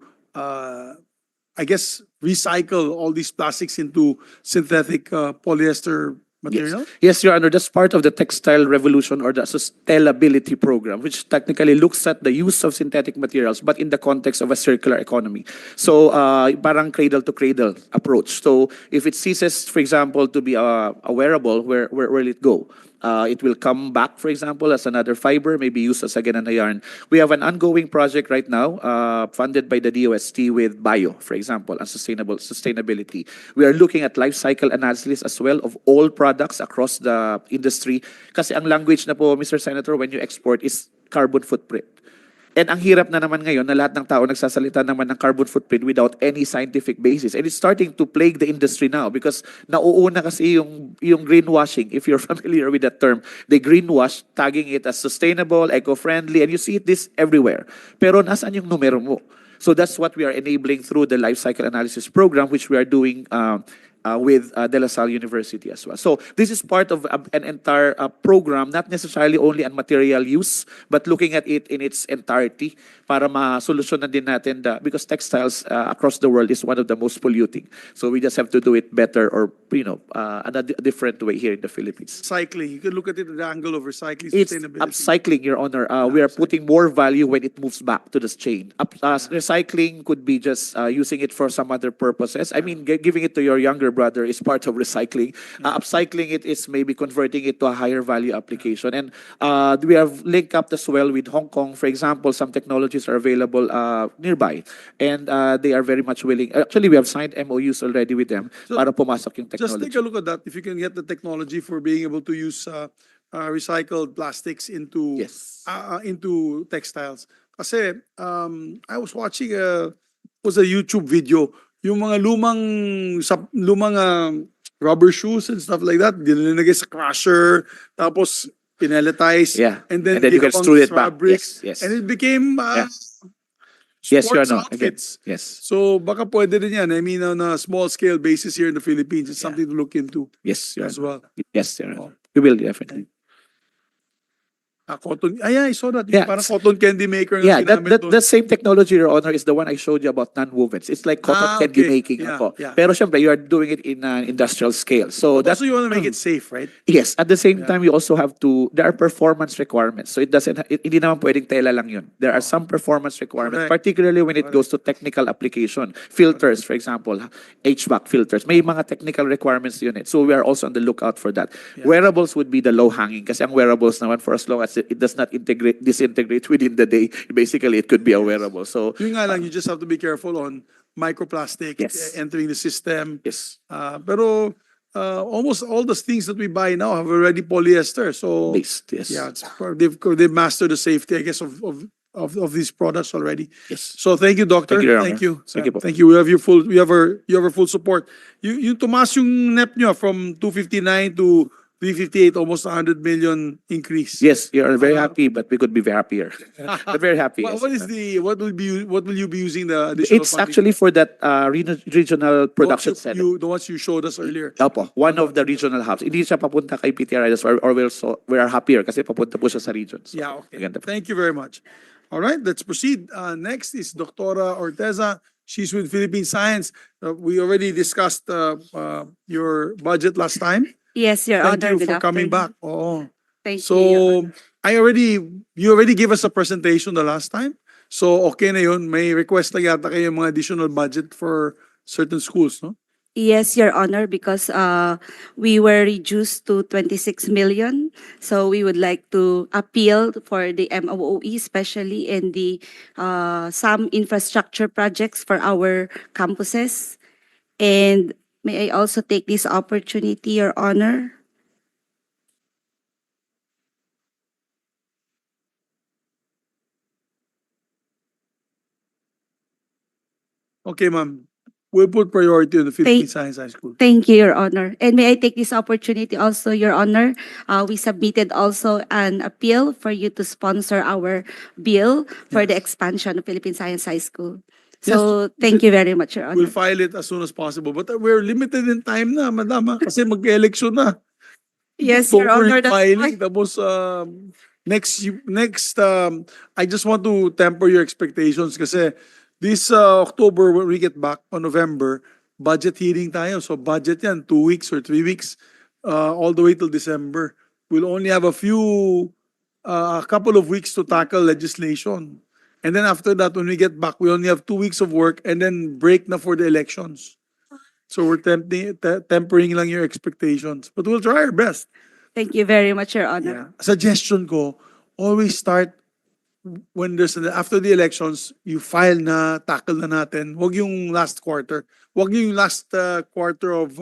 [SPEAKER 1] recycle all these plastics into synthetic polyester material?
[SPEAKER 4] Yes, Your Honor, that's part of the textile revolution or the sustainability program, which technically looks at the use of synthetic materials, but in the context of a circular economy. So, parang cradle to cradle approach. So, if it ceases, for example, to be a wearable, where will it go? It will come back, for example, as another fiber, maybe used as again a yarn. We have an ongoing project right now, funded by the DOST with bio, for example, and sustainability. We are looking at life cycle analysis as well of all products across the industry. Kasi ang language na po, Mr. Senator, when you export is carbon footprint. And ang hirap na naman ngayon na lahat ng tao nagsasalita naman ng carbon footprint without any scientific basis. And it's starting to plague the industry now because nauuna kasi yung greenwashing, if you're familiar with that term. They greenwash, tagging it as sustainable, eco-friendly, and you see this everywhere. Pero nasaan yung numero mo? So that's what we are enabling through the life cycle analysis program, which we are doing with De La Salle University as well. So this is part of an entire program, not necessarily only on material use, but looking at it in its entirety para ma-solusyonan din natin because textiles across the world is one of the most polluting. So we just have to do it better or, a different way here in the Philippines.
[SPEAKER 1] Cycling, you can look at it at the angle of recycling,
[SPEAKER 4] It's
[SPEAKER 1] sustainability.
[SPEAKER 4] upcycling, Your Honor. We are putting more value when it moves back to the chain. Recycling could be just using it for some other purposes. I mean, giving it to your younger brother is part of recycling. Upcycling it is maybe converting it to a higher value application. And we have linked up as well with Hong Kong. For example, some technologies are available nearby. And they are very much willing. Actually, we have signed MOUs already with them
[SPEAKER 1] So,
[SPEAKER 4] para pumasok yung
[SPEAKER 1] Just
[SPEAKER 4] technology.
[SPEAKER 1] take a look at that. If you can get the technology for being able to use recycled plastics into
[SPEAKER 4] Yes.
[SPEAKER 1] into textiles. Kasi I was watching was a YouTube video, yung mga lumang rubber shoes and stuff like that, dinilagay sa crusher, tapos pinelletize,
[SPEAKER 4] Yeah.
[SPEAKER 1] and then
[SPEAKER 4] And then you can
[SPEAKER 1] ginawa
[SPEAKER 4] extrude it back.
[SPEAKER 1] fabrics,
[SPEAKER 4] Yes, yes.
[SPEAKER 1] and it became
[SPEAKER 4] Yes, Your
[SPEAKER 1] sports
[SPEAKER 4] Honor. Again,
[SPEAKER 1] outfits.
[SPEAKER 4] yes.
[SPEAKER 1] So baka pwede rin yan. I mean, on a small scale basis here in the Philippines, it's
[SPEAKER 4] Yeah.
[SPEAKER 1] something to look into
[SPEAKER 4] Yes, Your
[SPEAKER 1] as
[SPEAKER 4] Honor.
[SPEAKER 1] well.
[SPEAKER 4] Yes, Your Honor. We will definitely.
[SPEAKER 1] Cotton. Yeah, I saw that. Yung
[SPEAKER 4] Yeah,
[SPEAKER 1] parang cotton candy maker na
[SPEAKER 4] Yeah,
[SPEAKER 1] ginamit doon.
[SPEAKER 4] that same technology, Your Honor, is the one I showed you about non-wovens. It's like cotton candy
[SPEAKER 1] okay.
[SPEAKER 4] making.
[SPEAKER 1] Yeah,
[SPEAKER 4] Ako.
[SPEAKER 1] yeah.
[SPEAKER 4] Pero syempre, you are doing it in an industrial scale. So
[SPEAKER 1] But
[SPEAKER 4] that's
[SPEAKER 1] also you want to make it safe, right?
[SPEAKER 4] yes, at the same
[SPEAKER 1] Yeah.
[SPEAKER 4] time, you also have to, there are performance requirements. So it doesn't, hindi naman pwedeng tela lang yun. There are some performance requirements,
[SPEAKER 1] Correct.
[SPEAKER 4] particularly when it goes to technical application. Filters, for example, HVAC filters. May mga technical requirements yun. So we are also on the lookout for that.
[SPEAKER 1] Yeah.
[SPEAKER 4] Wearables would be the low-hanging kasi ang wearables naman, for as long as it does not disintegrate within the day, basically it could be a wearable. So
[SPEAKER 1] Yun nga lang, you just have to be careful on microplastic
[SPEAKER 4] Yes.
[SPEAKER 1] entering the system.
[SPEAKER 4] yes,
[SPEAKER 1] Pero almost all the things that we buy now have already polyester. So
[SPEAKER 4] based, yes.
[SPEAKER 1] yeah, they've mastered the safety, I guess, of these products already.
[SPEAKER 4] Yes.
[SPEAKER 1] So thank you, doctor.
[SPEAKER 4] Thank you, Your Honor.
[SPEAKER 1] Thank you.
[SPEAKER 4] Thank you po.
[SPEAKER 1] Thank you. We have your full, you have our full support. You tumaas yung NEP nyo from 259 to 358, almost 100 million increase.
[SPEAKER 4] Yes, you are very happy, but we could be very happier. But very happy.
[SPEAKER 1] What
[SPEAKER 4] yes.
[SPEAKER 1] is the what will you be using the additional
[SPEAKER 4] It's
[SPEAKER 1] funding
[SPEAKER 4] actually for that regional production center.
[SPEAKER 1] The ones you showed us earlier.
[SPEAKER 4] Opo, one of the regional hubs. Hindi siya papunta kay PTRIS or we are happier kasi papunta po siya sa regions.
[SPEAKER 1] Yeah, okay.
[SPEAKER 4] Maganda po.
[SPEAKER 1] Thank you very much. All right, let's proceed. Next is Doctora Orteza. She's with Philippine Science. We already discussed your budget last time.
[SPEAKER 5] Yes, Your
[SPEAKER 1] Thank
[SPEAKER 5] Honor.
[SPEAKER 1] you
[SPEAKER 5] Good
[SPEAKER 1] for coming
[SPEAKER 5] afternoon.
[SPEAKER 1] back. Oo.
[SPEAKER 5] Thank you. Your
[SPEAKER 1] So, you already gave us a presentation the last time. So, okay na yun. May request lang yata kayo mga additional budget for certain schools, no?
[SPEAKER 5] Yes, Your Honor, because we were reduced to 26 million. So we would like to appeal for the MOE, especially in the some infrastructure projects for our campuses. And may I also take this opportunity, Your Honor?
[SPEAKER 1] Okay, ma'am. We'll put priority on the Philippine Science High School.
[SPEAKER 5] Thank you, Your Honor. And may I take this opportunity also, Your Honor? We submitted also an appeal for you to sponsor our bill for the expansion of Philippine Science High School. So thank you very much, Your
[SPEAKER 1] We'll
[SPEAKER 5] Honor.
[SPEAKER 1] file it as soon as possible. But we're limited in time na, madam, kasi mag-election na.
[SPEAKER 5] Yes, Your
[SPEAKER 1] October
[SPEAKER 5] Honor.
[SPEAKER 1] yung
[SPEAKER 5] That's
[SPEAKER 1] filing.
[SPEAKER 5] why-
[SPEAKER 1] Tapos, next, I just want to temper your expectations kasi this October, when we get back on November, budget hearing tayo. So budget yan, 2 weeks or 3 weeks, all the way till December. We'll only have a couple of weeks to tackle legislation. And then after that, when we get back, we only have 2 weeks of work and then break na for the elections. So we're tempering lang your expectations. But we'll try our best.
[SPEAKER 5] Thank you very much, Your Honor.
[SPEAKER 1] Yeah. Suggestion ko, always start when after the elections, you file na, tackle na natin. Huwag yung last quarter. Huwag yung last quarter of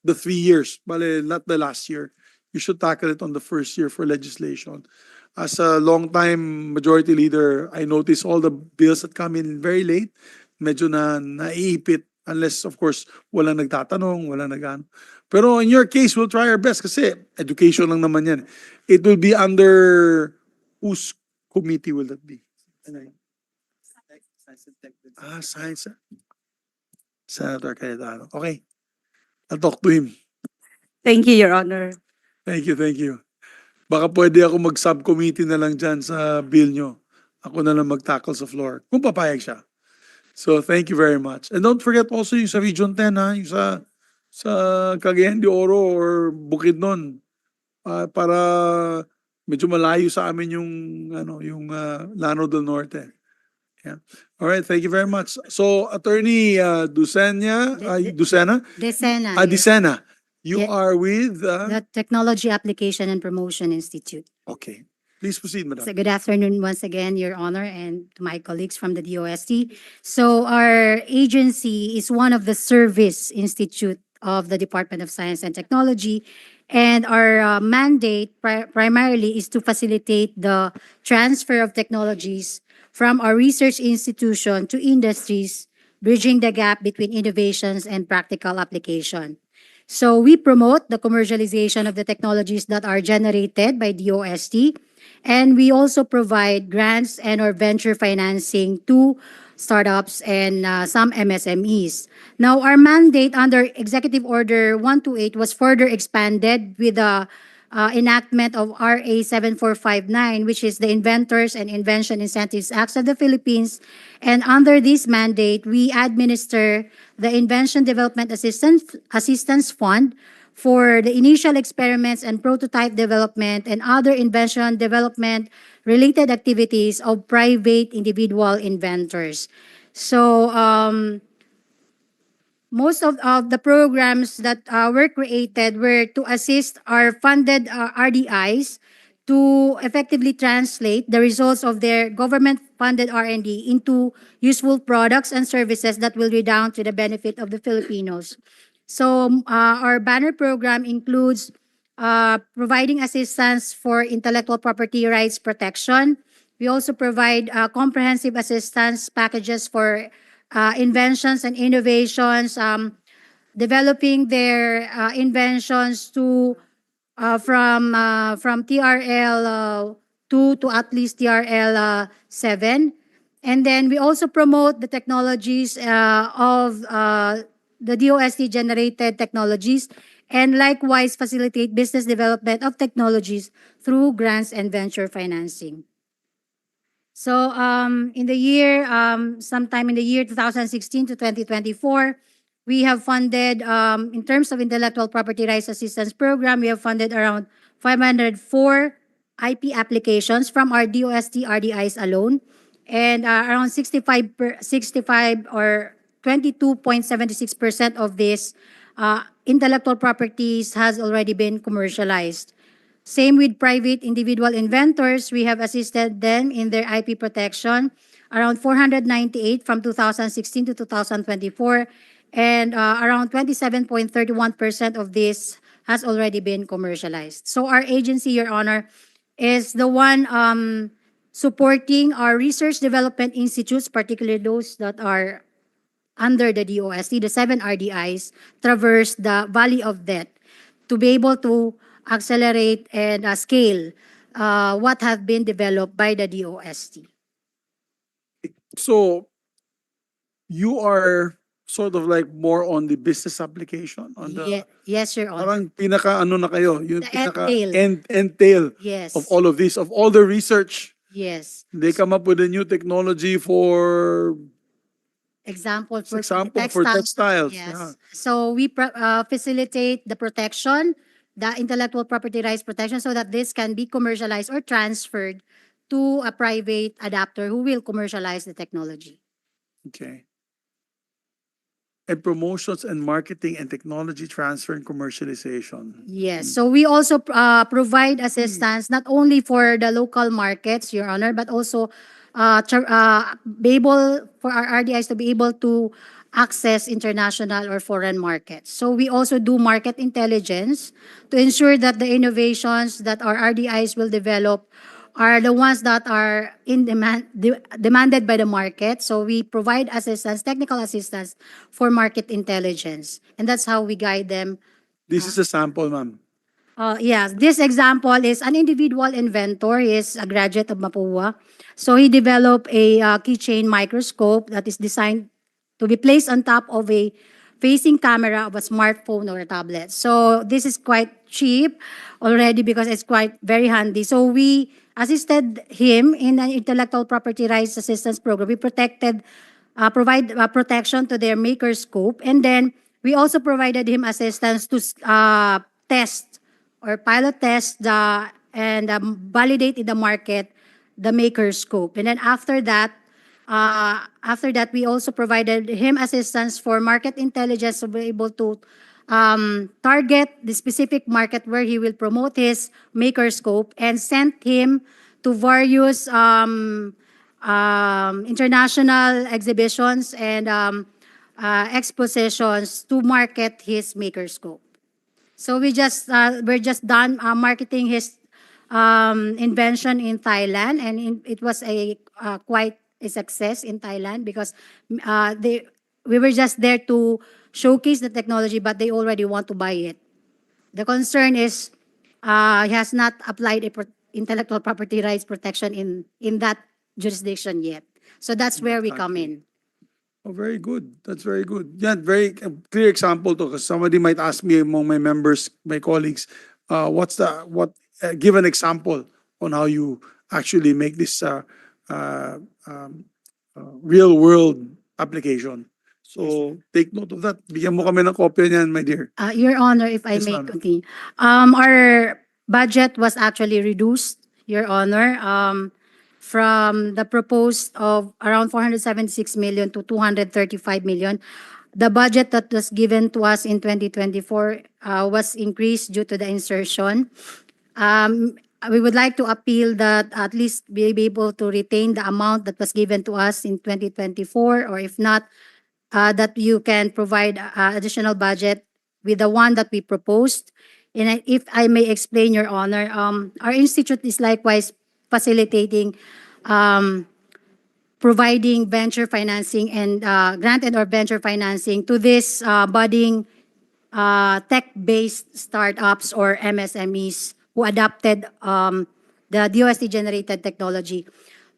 [SPEAKER 1] the 3 years. Bale, not the last year. You should tackle it on the first year for legislation. As a long-time majority leader, I notice all the bills that come in very late, medyo na naiipit. Unless, of course, walang nagtatanong, walang nagano. Pero in your case, we'll try our best kasi education lang naman yan. It will be under whose committee will that be? Science. Senator Cayetano. Okay. I'll talk to him.
[SPEAKER 5] Thank you, Your Honor.
[SPEAKER 1] Thank you. Baka pwede ako mag-subcommittee na lang dyan sa bill nyo. Ako na lang mag-tackle sa floor. Kung papayag siya. So, thank you very much. And don't forget also yung sa Region 10, ha? Yung sa Cagayan de Oro or Bukidnon. Para medyo malayo sa amin yung Lanao del Norte. Yeah. All right, thank you very much. So, Attorney Dusena, Dicena, you
[SPEAKER 6] Yeah.
[SPEAKER 1] are with...
[SPEAKER 6] The Technology Application and Promotion Institute.
[SPEAKER 1] Okay. Please proceed, madam.
[SPEAKER 6] So good afternoon once again, Your Honor, and to my colleagues from the DOST. So our agency is one of the service institute of the Department of Science and Technology. And our mandate primarily is to facilitate the transfer of technologies from our research institution to industries, bridging the gap between innovations and practical application. So we promote the commercialization of the technologies that are generated by DOST, and we also provide grants and or venture financing to startups and some MSMEs. Now, our mandate under Executive Order 128 was further expanded with the enactment of RA 7459, which is the Inventors and Invention Incentives Act of the Philippines. And under this mandate, we administer the Invention Development Assistance Fund for the initial experiments and prototype development and other invention development related activities of private individual inventors. So, most of the programs that were created were to assist our funded RDIs to effectively translate the results of their government-funded R&D into useful products and services that will redound to the benefit of the Filipinos. So our banner program includes providing assistance for intellectual property rights protection. We also provide comprehensive assistance packages for inventions and innovations, developing their inventions to from TRL 2 to at least TRL 7. And then we also promote the technologies of the DOST generated technologies, and likewise facilitate business development of technologies through grants and venture financing. So in the year, sometime in the year 2016 to 2024, we have funded, in terms of intellectual property rights assistance program, we have funded around 504 IP applications from our DOST RDIs alone, and around 65 or 22.76% of this intellectual properties has already been commercialized. Same with private individual inventors. We have assisted them in their IP protection, around 498 from 2016 to 2024, and around 27.31% of this has already been commercialized. So our agency, Your Honor, is the one supporting our research development institutes, particularly those that are under the DOST, the 7 RDIs, traverse the valley of death to be able to accelerate and scale what have been developed by the DOST.
[SPEAKER 1] So you are sort of like more on the business application, on the
[SPEAKER 6] Yes, Your Honor.
[SPEAKER 1] parang pinaka ano na kayo, yung
[SPEAKER 6] The
[SPEAKER 1] pinaka
[SPEAKER 6] end
[SPEAKER 1] end tail
[SPEAKER 6] Yes.
[SPEAKER 1] of all of this, of all the research.
[SPEAKER 6] Yes.
[SPEAKER 1] They come up with a new technology for
[SPEAKER 6] Example for
[SPEAKER 1] textiles.
[SPEAKER 6] Yes.
[SPEAKER 1] Yeah.
[SPEAKER 6] So we facilitate the protection, the intellectual property rights protection, so that this can be commercialized or transferred to a private adapter who will commercialize the technology.
[SPEAKER 1] Okay. And promotions and marketing and technology transfer and commercialization.
[SPEAKER 6] Yes. So we also provide assistance not only for the local markets, Your Honor, but also be able for our RDIs to be able to access international or foreign markets. So we also do market intelligence to ensure that the innovations that our RDIs will develop are the ones that are in demanded by the market. So we provide assistance, technical assistance for market intelligence. And that's how we guide them.
[SPEAKER 1] This is a sample, ma'am.
[SPEAKER 6] Yes, this example is an individual inventor. He is a graduate of Mapua. So he developed a keychain microscope that is designed to be placed on top of a facing camera of a smartphone or a tablet. So this is quite cheap already because it's quite very handy. So we assisted him in an intellectual property rights assistance program. We provide protection to their maker scope, and then we also provided him assistance to test or pilot test and validate in the market the maker scope. And then after that, we also provided him assistance for market intelligence to be able to target the specific market where he will promote his maker scope, and sent him to various international exhibitions and expositions to market his maker scope. So we're just done marketing his invention in Thailand, and it was a quite a success in Thailand because we were just there to showcase the technology, but they already want to buy it. The concern is he has not applied intellectual property rights protection in that jurisdiction yet. So that's where we come in.
[SPEAKER 1] Oh, very good. That's very good. Yeah, very clear example to, because somebody might ask me among my members, my colleagues, give an example on how you actually make this real world application. So take note of that. Bigyan mo kami ng kopya niyan, my dear.
[SPEAKER 6] Your Honor, if I
[SPEAKER 1] Yes,
[SPEAKER 6] may
[SPEAKER 1] ma'am.
[SPEAKER 6] continue. Our budget was actually reduced, Your Honor, from the proposed of around 476 million to 235 million. The budget that was given to us in 2024 was increased due to the insertion. We would like to appeal that at least be able to retain the amount that was given to us in 2024, or if not, that you can provide additional budget with the one that we proposed. And if I may explain, Your Honor, our institute is likewise facilitating providing venture financing and granted or venture financing to this budding tech-based startups or MSMEs who adopted the DOST-generated technology.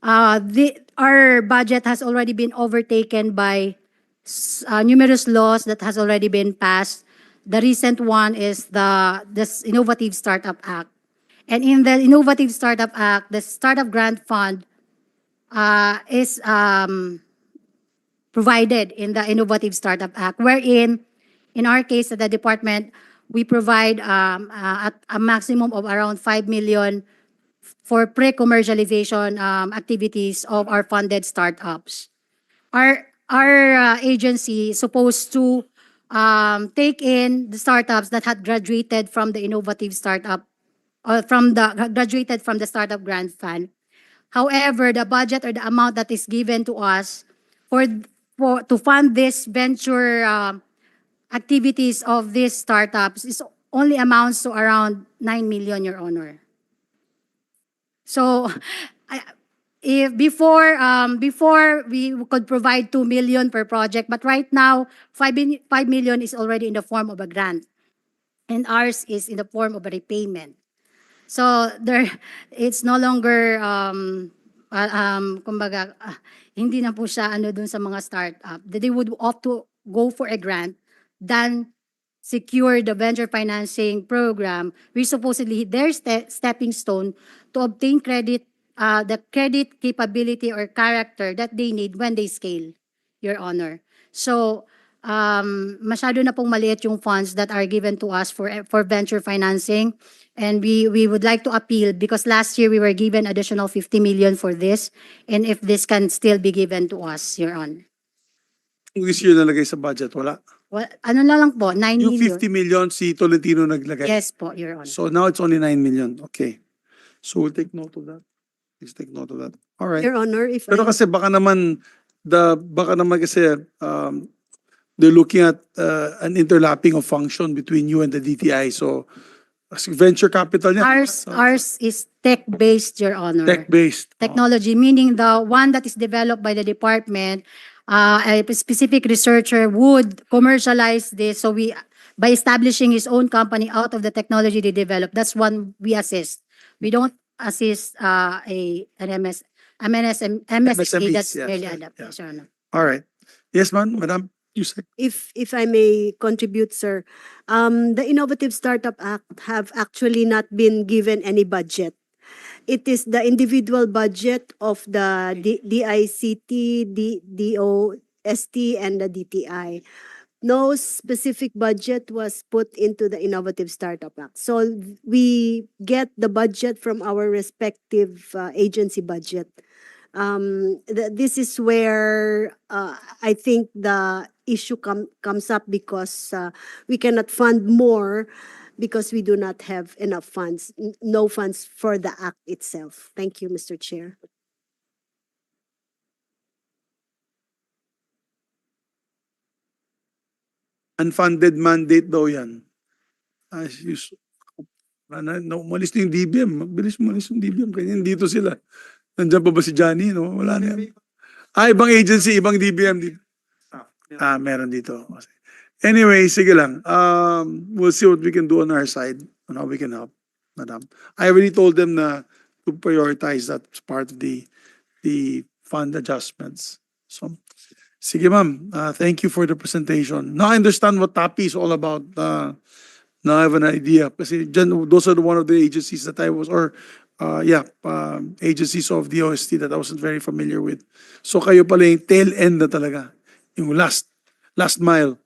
[SPEAKER 6] Our budget has already been overtaken by numerous laws that has already been passed. The recent one is this Innovative Startup Act. And in the Innovative Startup Act, the Startup Grant Fund is provided in the Innovative Startup Act, wherein, in our case at the department, we provide at a maximum of around 5 million for pre-commercialization activities of our funded startups. Our agency is supposed to take in the startups that had graduated from the Innovative Startup, or graduated from the Startup Grant Fund. However, the budget or the amount that is given to us to fund this venture activities of these startups is only amounts to around 9 million, Your Honor. So, if before we could provide 2 million per project, but right now 5 million is already in the form of a grant, and ours is in the form of a repayment. So it's no longer kumbaga, hindi na po siya dun sa mga startup. They would opt to go for a grant than secure the venture financing program, which supposedly their stepping stone to obtain credit, the credit capability or character that they need when they scale, Your Honor. So, masyado na pong maliit yung funds that are given to us for venture financing. And we would like to appeal because last year we were given additional 50 million for this. And if this can still be given to us, Your Honor.
[SPEAKER 1] This year nalagay sa budget, wala.
[SPEAKER 6] Well, ano na lang po, 9
[SPEAKER 1] Yung
[SPEAKER 6] million.
[SPEAKER 1] 50 million, si Tolentino naglagay.
[SPEAKER 6] Yes po, Your Honor.
[SPEAKER 1] So now it's only 9 million. Okay. So we'll take note of that. Please take note of that. All right.
[SPEAKER 3] Your Honor, if
[SPEAKER 1] Pero
[SPEAKER 3] I,
[SPEAKER 1] kasi baka naman kasi they're looking at an interlapping of function between you and the DTI. So kasi venture capital niya.
[SPEAKER 6] Ours is tech-based, Your Honor.
[SPEAKER 1] Tech-based.
[SPEAKER 6] Technology, meaning the one that is developed by the department, a specific researcher would commercialize this. So by establishing his own company out of the technology they develop, that's one we assist. We don't assist MSME that's
[SPEAKER 1] yes,
[SPEAKER 6] merely
[SPEAKER 1] yes,
[SPEAKER 6] adapted,
[SPEAKER 1] yes.
[SPEAKER 6] Your Honor.
[SPEAKER 1] All right. Yes, Madam Yusek.
[SPEAKER 3] if I may contribute, sir, the Innovative Startup Act have actually not been given any budget. It is the individual budget of the DICT, DOST, and the DTI. No specific budget was put into the Innovative Startup Act. So we get the budget from our respective agency budget. This is where I think the issue comes up because we cannot fund more because we do not have enough funds, no funds for the act itself. Thank you, Mr. Chair.
[SPEAKER 1] Unfunded mandate daw yan. As usual. Umalis na yung DBM. Bilis umalis yung DBM. Kanya dito sila. Nandiyan pa ba si Johnny? No? Wala na yan. Ibang agency, ibang DBM dito. Meron dito. Anyway, sige lang. We'll see what we can do on our side on how we can help, Madam. I already told them na to prioritize that as part of the fund adjustments. So, sige ma'am, thank you for the presentation. Now I understand what TAPI is all about. Now I have an idea. Kasi those are one of the agencies that I was, or agencies of the OST that I wasn't very familiar with. So kayo pala yung tail end na talaga. Yung last mile.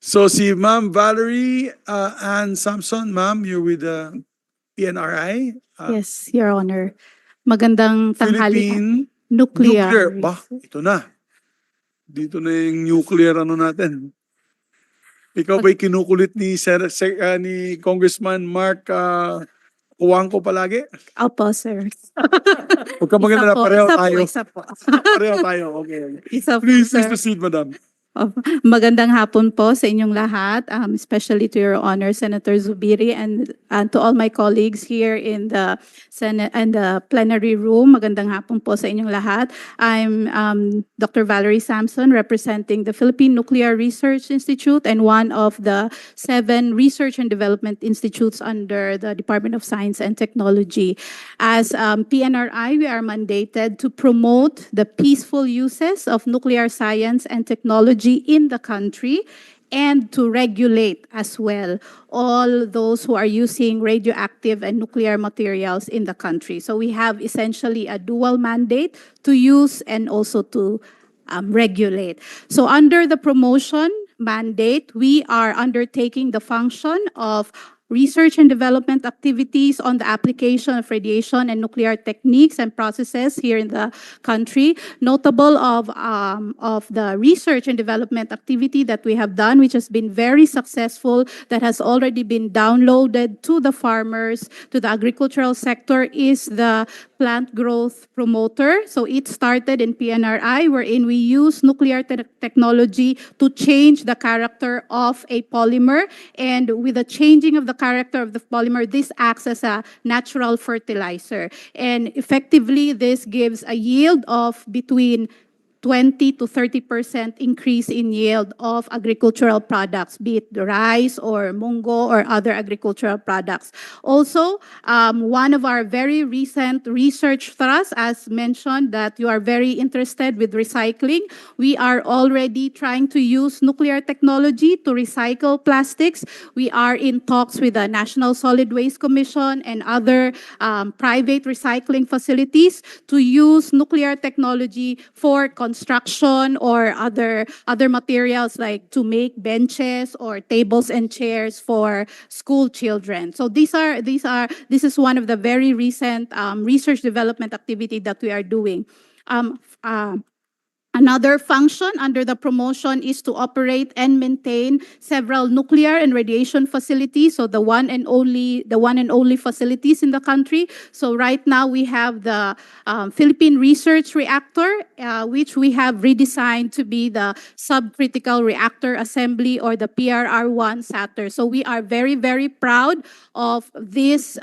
[SPEAKER 1] So si Ma'am Valerie Ann Samson, ma'am, you're with the PNRI?
[SPEAKER 7] Yes, Your Honor. Magandang tanghali.
[SPEAKER 1] Philippine
[SPEAKER 7] Nuclear.
[SPEAKER 1] Ba, ito na. Dito na yung nuclear ano natin. Ikaw ba'y kinukulit ni ni Congressman Mark Juanco palagi?
[SPEAKER 7] Opo, sir.
[SPEAKER 1] Huwag ka maganda na pareho tayo.
[SPEAKER 7] Isa po.
[SPEAKER 1] Pareho tayo, okay.
[SPEAKER 7] Isa po,
[SPEAKER 1] Please
[SPEAKER 7] sir.
[SPEAKER 1] proceed, madam.
[SPEAKER 7] Magandang hapon po sa inyong lahat, especially to Your Honor, Senator Zubiri, and to all my colleagues here in the Senate and the plenary room. Magandang hapon po sa inyong lahat. I'm Dr. Valerie Samson, representing the Philippine Nuclear Research Institute and one of the 7 research and development institutes under the Department of Science and Technology. As PNRI, we are mandated to promote the peaceful uses of nuclear science and technology in the country and to regulate as well all those who are using radioactive and nuclear materials in the country. So we have essentially a dual mandate to use and also to regulate. So under the promotion mandate, we are undertaking the function of research and development activities on the application of radiation and nuclear techniques and processes here in the country. Notable of the research and development activity that we have done, which has been very successful, that has already been downloaded to the farmers, to the agricultural sector, is the plant growth promoter. So it started in PNRI, wherein we use nuclear technology to change the character of a polymer. And with the changing of the character of the polymer, this acts as a natural fertilizer. And effectively, this gives a yield of between 20 to 30% increase in yield of agricultural products, be it the rice or mungo or other agricultural products. Also, one of our very recent research thrusts, as mentioned, that you are very interested with recycling. We are already trying to use nuclear technology to recycle plastics. We are in talks with the National Solid Waste Commission and other private recycling facilities to use nuclear technology for construction or other materials, like to make benches or tables and chairs for school children. So this is one of the very recent research development activity that we are doing. Another function under the promotion is to operate and maintain several nuclear and radiation facilities. So the one and only facilities in the country. So right now we have the Philippine Research Reactor, which we have redesigned to be the Subcritical Reactor Assembly, or the PRR-1 SATR. So we are very, very proud of this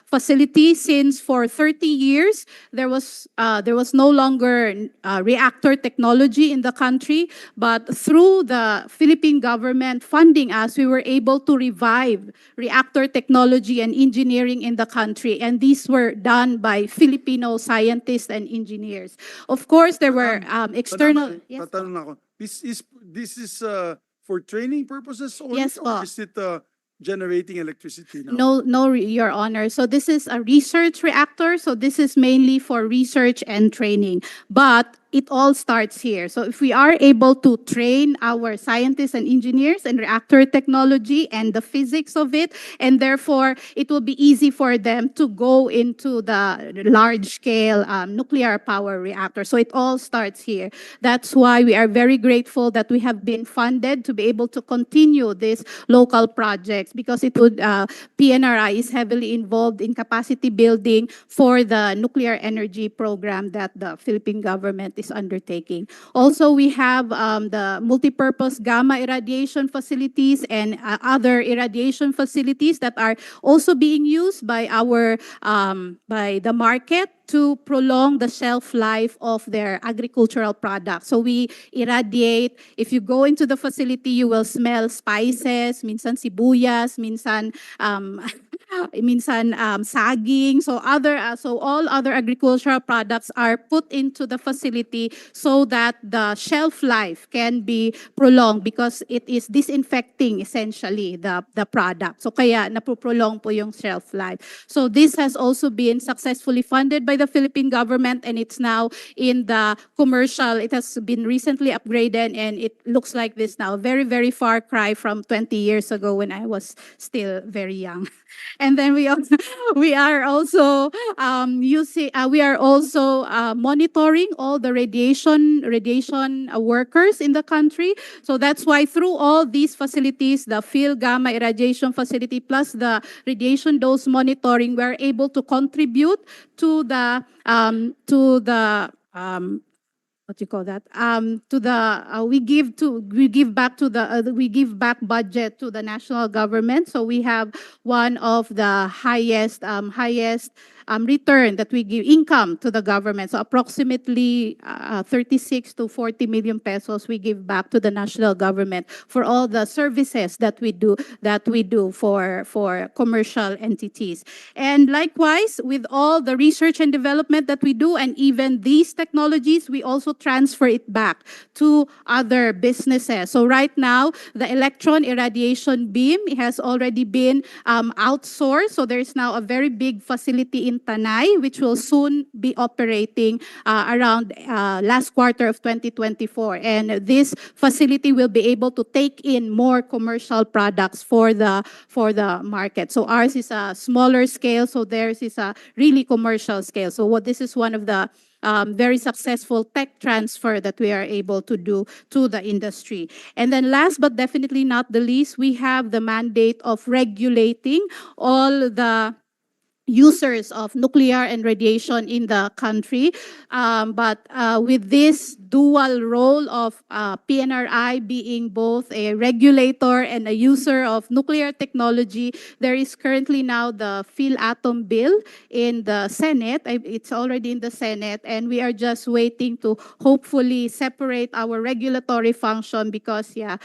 [SPEAKER 7] facility, since for 30 years there was no longer reactor technology in the country, but through the Philippine government funding us, we were able to revive reactor technology and engineering in the country, and these were done by Filipino scientists and engineers. Of course, there were external. Yes, po.
[SPEAKER 1] Tatanong ako. This is for training purposes only?
[SPEAKER 7] Yes, po.
[SPEAKER 1] Or is it generating electricity now?
[SPEAKER 7] No, Your Honor. So this is a research reactor. So this is mainly for research and training. But it all starts here. So if we are able to train our scientists and engineers in reactor technology and the physics of it, and therefore it will be easy for them to go into the large-scale nuclear power reactor. So it all starts here. That's why we are very grateful that we have been funded to be able to continue these local projects, because it would PNRI is heavily involved in capacity building for the nuclear energy program that the Philippine government is undertaking. Also, we have the multipurpose gamma irradiation facilities and other irradiation facilities that are also being used by by the market to prolong the shelf life of their agricultural products. So we irradiate. If you go into the facility, you will smell spices, minsan sibuyas, minsan minsan saging, so all other agricultural products are put into the facility so that the shelf life can be prolonged because it is disinfecting essentially the product. So kaya napoprolong po yung shelf life. So this has also been successfully funded by the Philippine government, and it's now in the commercial. It has been recently upgraded and it looks like this now. Very, very far cry from 20 years ago when I was still very young. And then we also, we are also monitoring all the radiation workers in the country. So that's why through all these facilities, the field gamma irradiation facility plus the radiation dose monitoring, we're able to contribute to the what you call that, to the we give back budget to the national government. So we have one of the highest return that we give income to the government. So approximately 36 to 40 million pesos we give back to the national government for all the services that we do for commercial entities. And likewise, with all the research and development that we do, and even these technologies, we also transfer it back to other businesses. So right now, the electron irradiation beam has already been outsourced. So there's now a very big facility in Tanay, which will soon be operating around last quarter of 2024. And this facility will be able to take in more commercial products for the market. So ours is a smaller scale, so theirs is a really commercial scale. So this is one of the very successful tech transfer that we are able to do to the industry. And then last but definitely not the least, we have the mandate of regulating all the users of nuclear and radiation in the country. But with this dual role of PNRI being both a regulator and a user of nuclear technology, there is currently now the PhilAtom bill in the Senate. It's already in the Senate, and we are just waiting to hopefully separate our regulatory function because, yeah,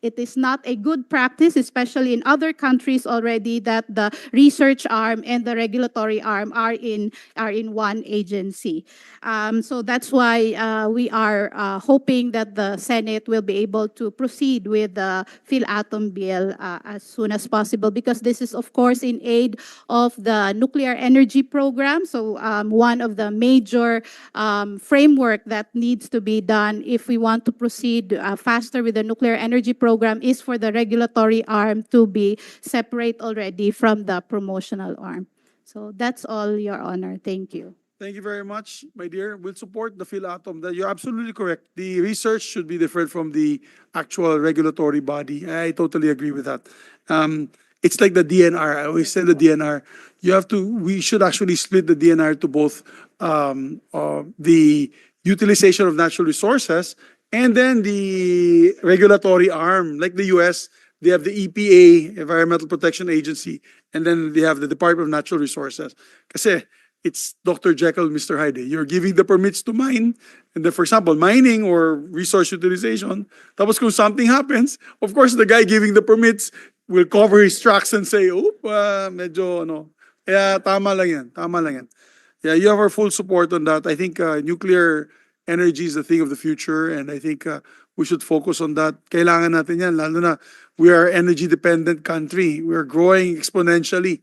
[SPEAKER 7] it is not a good practice, especially in other countries already, that the research arm and the regulatory arm are in one agency. So that's why we are hoping that the Senate will be able to proceed with the PhilAtom bill as soon as possible, because this is, of course, in aid of the nuclear energy program. So one of the major framework that needs to be done if we want to proceed faster with the nuclear energy program is for the regulatory arm to be separate already from the promotional arm. So that's all, Your Honor. Thank you.
[SPEAKER 1] Thank you very much, my dear. We'll support the PhilAtom. You're absolutely correct. The research should be different from the actual regulatory body. I totally agree with that. It's like the DNR. I always say the DNR. We should actually split the DNR to both the utilization of natural resources and then the regulatory arm. Like the US, they have the EPA, Environmental Protection Agency, and then they have the Department of Natural Resources. Kasi it's Dr. Jekyll, Mr. Hyde. You're giving the permits to mine, and then, for example, mining or resource utilization. Tapos kung something happens, of course, the guy giving the permits will cover his tracks and say, medyo ano. Kaya tama lang yan, tama lang yan. Yeah, you have our full support on that. I think nuclear energy is the thing of the future, and I think we should focus on that. Kailangan natin yan, lalo na we are energy-dependent country. We are growing exponentially.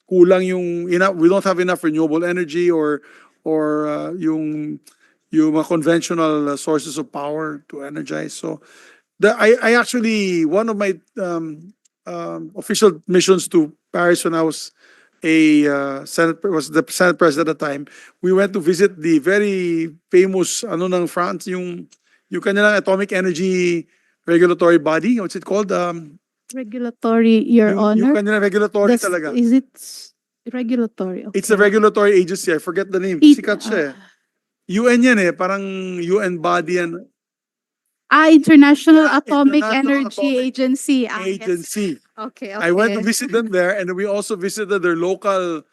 [SPEAKER 1] Kulang yung we don't have enough renewable energy or yung mga conventional sources of power to energize. So I actually, one of my official missions to Paris when I was the Senate President at the time, we went to visit the very famous ng France, yung kanilang atomic energy regulatory body. What's it called?
[SPEAKER 7] Regulatory, Your Honor.
[SPEAKER 1] Yung kanilang regulatory talaga.
[SPEAKER 7] Is it regulatory? Okay.
[SPEAKER 1] It's a regulatory agency. I forget the name. Sikat siya eh. UN yan eh. Parang UN body yan.
[SPEAKER 7] International Atomic
[SPEAKER 1] International
[SPEAKER 7] Energy
[SPEAKER 1] Atomic
[SPEAKER 7] Agency.
[SPEAKER 1] Agency.
[SPEAKER 7] Okay.
[SPEAKER 1] I went to visit them there, and we also visited their local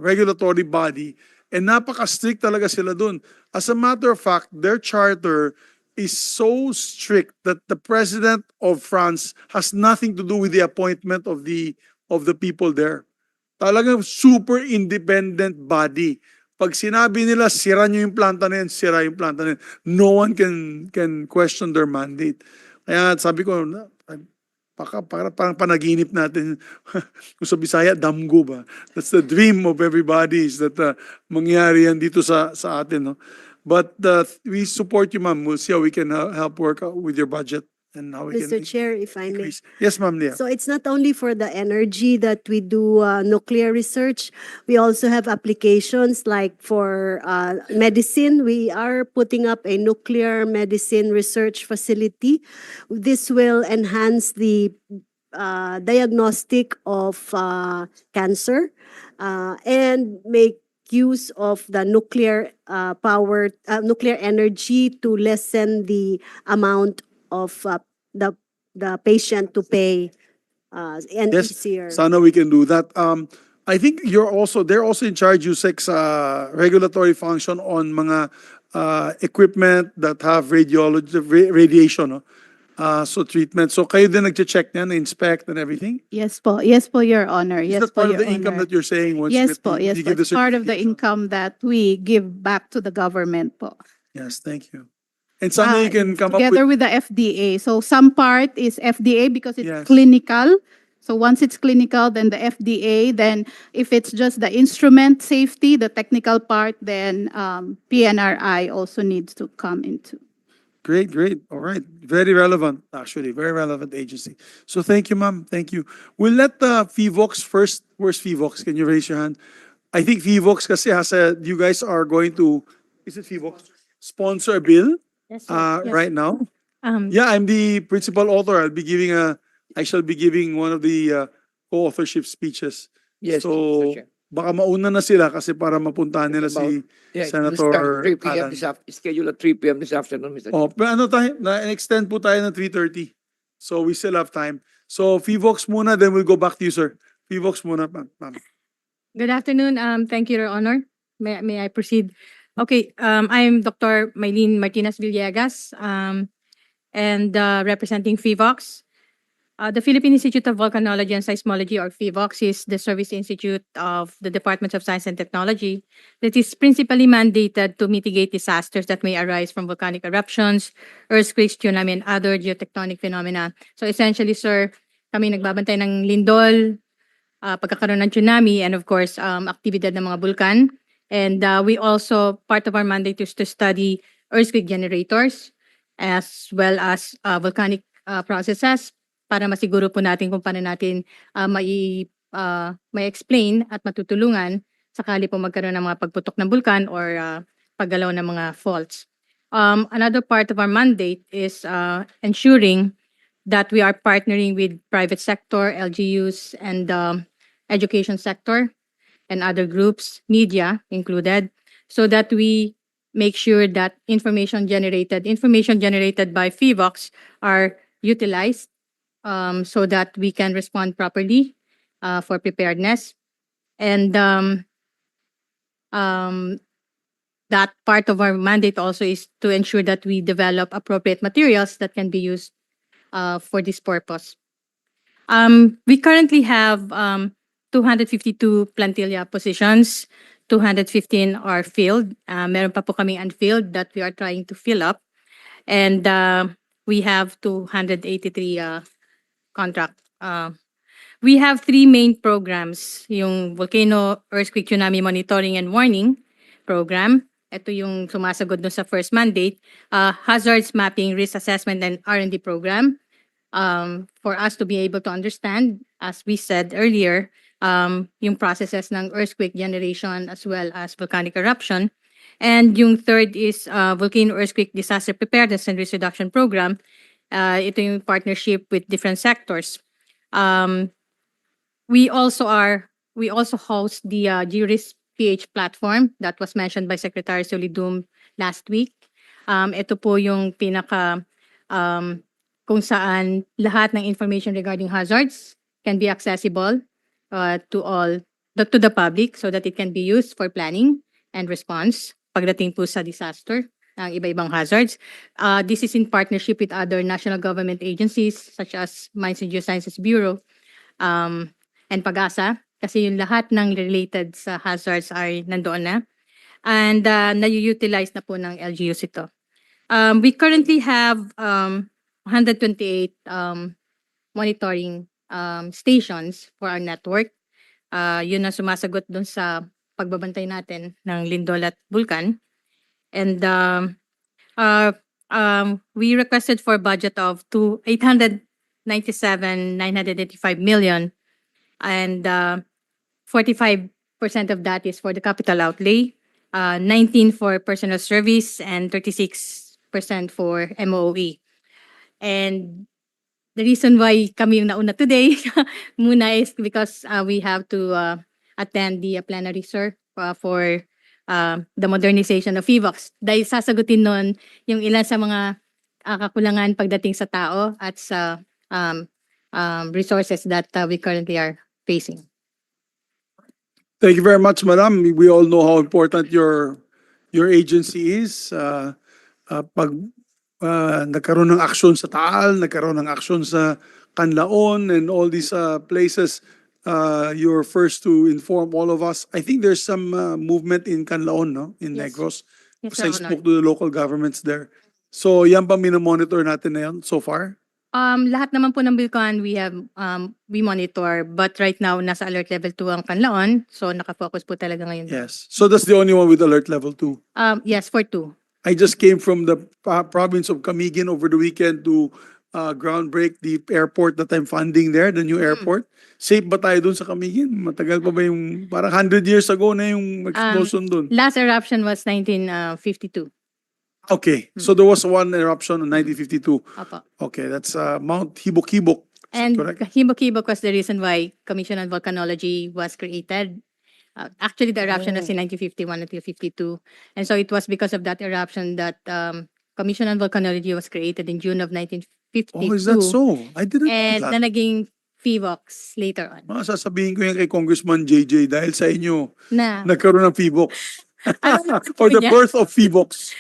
[SPEAKER 1] regulatory body. And napaka-strict talaga sila dun. As a matter of fact, their charter is so strict that the president of France has nothing to do with the appointment of the people there. Talagang super independent body. Pag sinabi nila, sira nyo yung planta na yan, sira yung planta na yan. No one can question their mandate. Kaya sabi ko, parang panaginip natin. Kung sa Bisaya, damgo ba? That's the dream of everybody is that mangyari yan dito sa atin. No? But we support you, ma'am. We'll see how we can help work out with your budget and how we
[SPEAKER 3] Mr.
[SPEAKER 1] can
[SPEAKER 3] Chair, if I may.
[SPEAKER 1] increase. Yes, ma'am, Leah.
[SPEAKER 3] So it's not only for the energy that we do nuclear research. We also have applications like for medicine. We are putting up a nuclear medicine research facility. This will enhance the diagnostic of cancer and make use of the nuclear nuclear energy to lessen the amount of the patient to pay and
[SPEAKER 1] Yes,
[SPEAKER 3] easier.
[SPEAKER 1] sana we can do that. I think they're also in charge, USEC's regulatory function on mga equipment that have radiation, no? So treatment. So kayo din nagche-check niyan, inspect and everything?
[SPEAKER 7] Yes po, Your Honor.
[SPEAKER 1] Is
[SPEAKER 7] Yes
[SPEAKER 1] that
[SPEAKER 7] po,
[SPEAKER 1] part of
[SPEAKER 7] Your
[SPEAKER 1] the income
[SPEAKER 7] Honor.
[SPEAKER 1] that you're saying? Once
[SPEAKER 7] Yes
[SPEAKER 1] that
[SPEAKER 7] po,
[SPEAKER 1] you
[SPEAKER 7] yes po.
[SPEAKER 1] give the
[SPEAKER 7] It's part of the
[SPEAKER 1] certification?
[SPEAKER 7] income that we give back to the government po.
[SPEAKER 1] Yes, thank you. And sana you can come up
[SPEAKER 7] Together
[SPEAKER 1] with,
[SPEAKER 7] with the FDA. So some part is FDA because it's
[SPEAKER 1] Yes.
[SPEAKER 7] clinical. So once it's clinical, then the FDA, then if it's just the instrument safety, the technical part, then PNRI also needs to come into.
[SPEAKER 1] great. All right. Very relevant, actually. Very relevant agency. So thank you, ma'am. Thank you. We'll let FIVOX first. Where's FIVOX? Can you raise your hand? I think FIVOX kasi you guys are going to, is it FIVOX? Sponsor a bill right now. Yeah, I'm the principal author. I shall be giving one of the co-authorship speeches.
[SPEAKER 8] Yes,
[SPEAKER 1] So,
[SPEAKER 8] Mr. Chair.
[SPEAKER 1] baka mauna na sila kasi para mapuntahan nila si
[SPEAKER 8] Yeah,
[SPEAKER 1] Senator
[SPEAKER 8] 3 p.m.
[SPEAKER 1] Alan.
[SPEAKER 8] this afternoon. Schedule at 3 p.m. this afternoon, Mr. Chair.
[SPEAKER 1] Oh, pero ano tayo, na-extend po tayo ng 3:30. So we still have time. So FIVOX muna, then we'll go back to you, sir. FIVOX muna, ma'am.
[SPEAKER 9] Good afternoon. Thank you, Your Honor. May I proceed? Okay, I'm Dr. Maylene Martinez Villegas, and representing FIVOX. The Philippine Institute of Volcanology and Seismology, or FIVOX, is the service institute of the Department of Science and Technology that is principally mandated to mitigate disasters that may arise from volcanic eruptions, earthquakes, tsunami, and other geotectonic phenomena. So essentially, sir, kami nagbabantay ng lindol, pagkakaroon ng tsunami, and of course, aktibidad ng mga bulkan. And we also, part of our mandate is to study earthquake generators as well as volcanic processes para masiguro po natin kung paano natin may explain at matutulungan sakali po magkaroon ng mga pagputok ng bulkan or paggalaw ng mga faults. Another part of our mandate is ensuring that we are partnering with private sector, LGUs, and education sector and other groups, media included, so that we make sure that information generated by FIVOX are utilized so that we can respond properly for preparedness. And that part of our mandate also is to ensure that we develop appropriate materials that can be used for this purpose. We currently have 252 plantilla positions, 215 are filled. Meron pa po kaming unfilled that we are trying to fill up. And we have 283 contract. We have 3 main programs, yung Volcano, Earthquake, Tsunami Monitoring and Warning Program. Ito yung sumasagot dun sa first mandate. Hazards Mapping, Risk Assessment, and R&D Program. For us to be able to understand, as we said earlier, yung processes ng earthquake generation as well as volcanic eruption. And yung third is Volcano Earthquake Disaster Preparedness and Risk Reduction Program. Ito yung partnership with different sectors. We also host the GRIS PH platform that was mentioned by Secretary Solidum last week. Ito po yung pinaka kung saan lahat ng information regarding hazards can be accessible to the public so that it can be used for planning and response pagdating po sa disaster ng iba-ibang hazards. This is in partnership with other national government agencies such as Mines and Geosciences Bureau and PAGASA kasi yung lahat ng related sa hazards ay nandoon na and na-utilize na po ng LGUs ito. We currently have 128 monitoring stations for our network. Yun ang sumasagot dun sa pagbabantay natin ng lindol at bulkan. And we requested for a budget of 897,985 million. And 45% of that is for the capital outlay, 19 for personal service, and 36% for MOE. And the reason why kami yung nauna today muna is because we have to attend the plenary, sir, for the modernization of FIVOX. Dahil sasagutin nun yung ilan sa mga kakulangan pagdating sa tao at sa resources that we currently are facing.
[SPEAKER 1] Thank you very much, Madam. We all know how important your agency is. Pag nagkaroon ng aksyon sa Taal, nagkaroon ng aksyon sa Canlaon and all these places, you're first to inform all of us. I think there's some movement in Canlaon, no? In
[SPEAKER 9] Yes.
[SPEAKER 1] Negros.
[SPEAKER 9] Yes,
[SPEAKER 1] Because I
[SPEAKER 9] Your Honor.
[SPEAKER 1] spoke to the local governments there. So yan ba minomonitor natin na yan so far?
[SPEAKER 9] Lahat naman po ng Bilcan we monitor, but right now nasa alert level 2 ang Canlaon, so nakafocus po talaga ngayon.
[SPEAKER 1] Yes. So that's the only one with alert level 2.
[SPEAKER 9] Yes, for 2.
[SPEAKER 1] I just came from the province of Camiguin over the weekend to groundbreak the airport that I'm funding there, the new airport. Safe ba tayo dun sa Camiguin? Matagal pa ba yung, parang 100 years ago na yung explosion dun?
[SPEAKER 9] Last eruption was 1952.
[SPEAKER 1] Okay, so there was one eruption in 1952.
[SPEAKER 9] Opo.
[SPEAKER 1] Okay, that's Mount Hibok-Hibok.
[SPEAKER 9] And
[SPEAKER 1] Correct.
[SPEAKER 9] Hibok-Hibok was the reason why Commission on Volcanology was created. Actually, the eruption was in 1951 until 52. And so it was because of that eruption that Commission on Volcanology was created in June of 1952.
[SPEAKER 1] Oh, is that so? I didn't
[SPEAKER 9] And
[SPEAKER 1] know
[SPEAKER 9] na
[SPEAKER 1] that.
[SPEAKER 9] naging FIVOX later on.
[SPEAKER 1] Sasabihin ko yan kay Congressman JJ dahil sa inyo,
[SPEAKER 9] Na,
[SPEAKER 1] nagkaroon ng FIVOX.
[SPEAKER 9] alam po
[SPEAKER 1] Or the
[SPEAKER 9] niya.
[SPEAKER 1] birth of FIVOX.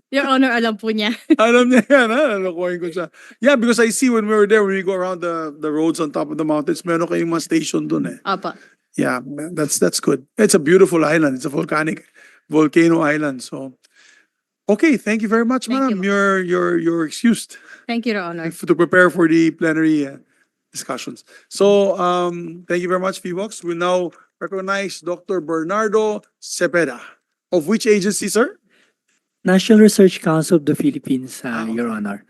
[SPEAKER 9] Your Honor, alam po niya.
[SPEAKER 1] Alam niya yan, ha? Nalokohin ko siya. Yeah, because I see when we were there, when we go around the roads on top of the mountains, meron kayong mga station dun eh.
[SPEAKER 9] Opo.
[SPEAKER 1] Yeah, that's good. It's a beautiful island. It's a volcano island. So, okay, thank you very much,
[SPEAKER 9] Thank
[SPEAKER 1] madam.
[SPEAKER 9] you.
[SPEAKER 1] You're excused
[SPEAKER 9] Thank you, Your Honor.
[SPEAKER 1] to prepare for the plenary discussions. So, thank you very much, FIVOX. We now recognize Dr. Bernardo Cepeda. Of which agency, sir?
[SPEAKER 10] National Research Council of the Philippines,
[SPEAKER 1] Ah,
[SPEAKER 10] Your Honor.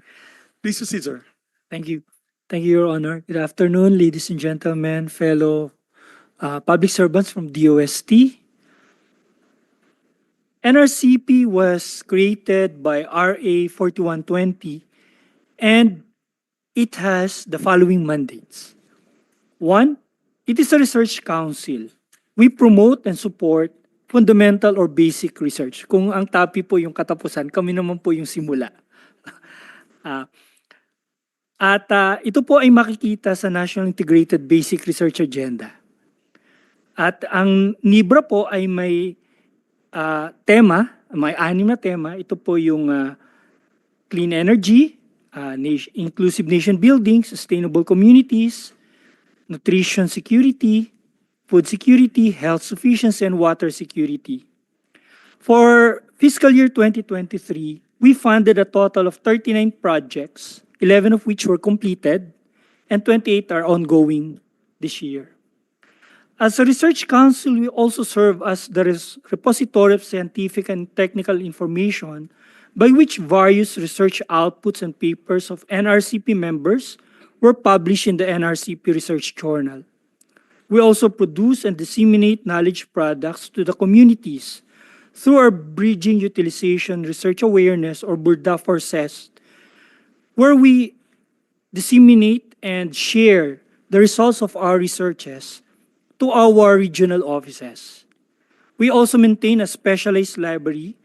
[SPEAKER 1] Please proceed, sir.
[SPEAKER 10] Thank you. Thank you, Your Honor. Good afternoon, ladies and gentlemen, fellow public servants from DOST. NRCP was created by RA 4120 and it has the following mandates. One, it is a research council. We promote and support fundamental or basic research. Kung ang TAPI po yung katapusan, kami naman po yung simula. Ito po ay makikita sa National Integrated Basic Research Agenda. At ang NIBRA po ay may tema, may 6 na tema. Ito po yung clean energy, inclusive nation building, sustainable communities, nutrition security, food security, health sufficiency, and water security. For fiscal year 2023, we funded a total of 39 projects, 11 of which were completed, and 28 are ongoing this year. As a research council, we also serve as the repository of scientific and technical information by which various research outputs and papers of NRCP members were published in the NRCP Research Journal. We also produce and disseminate knowledge products to the communities through our Bridging Utilization Research Awareness or BURDA for CEST, where we disseminate and share the results of our researches to our regional offices. We also maintain a specialized library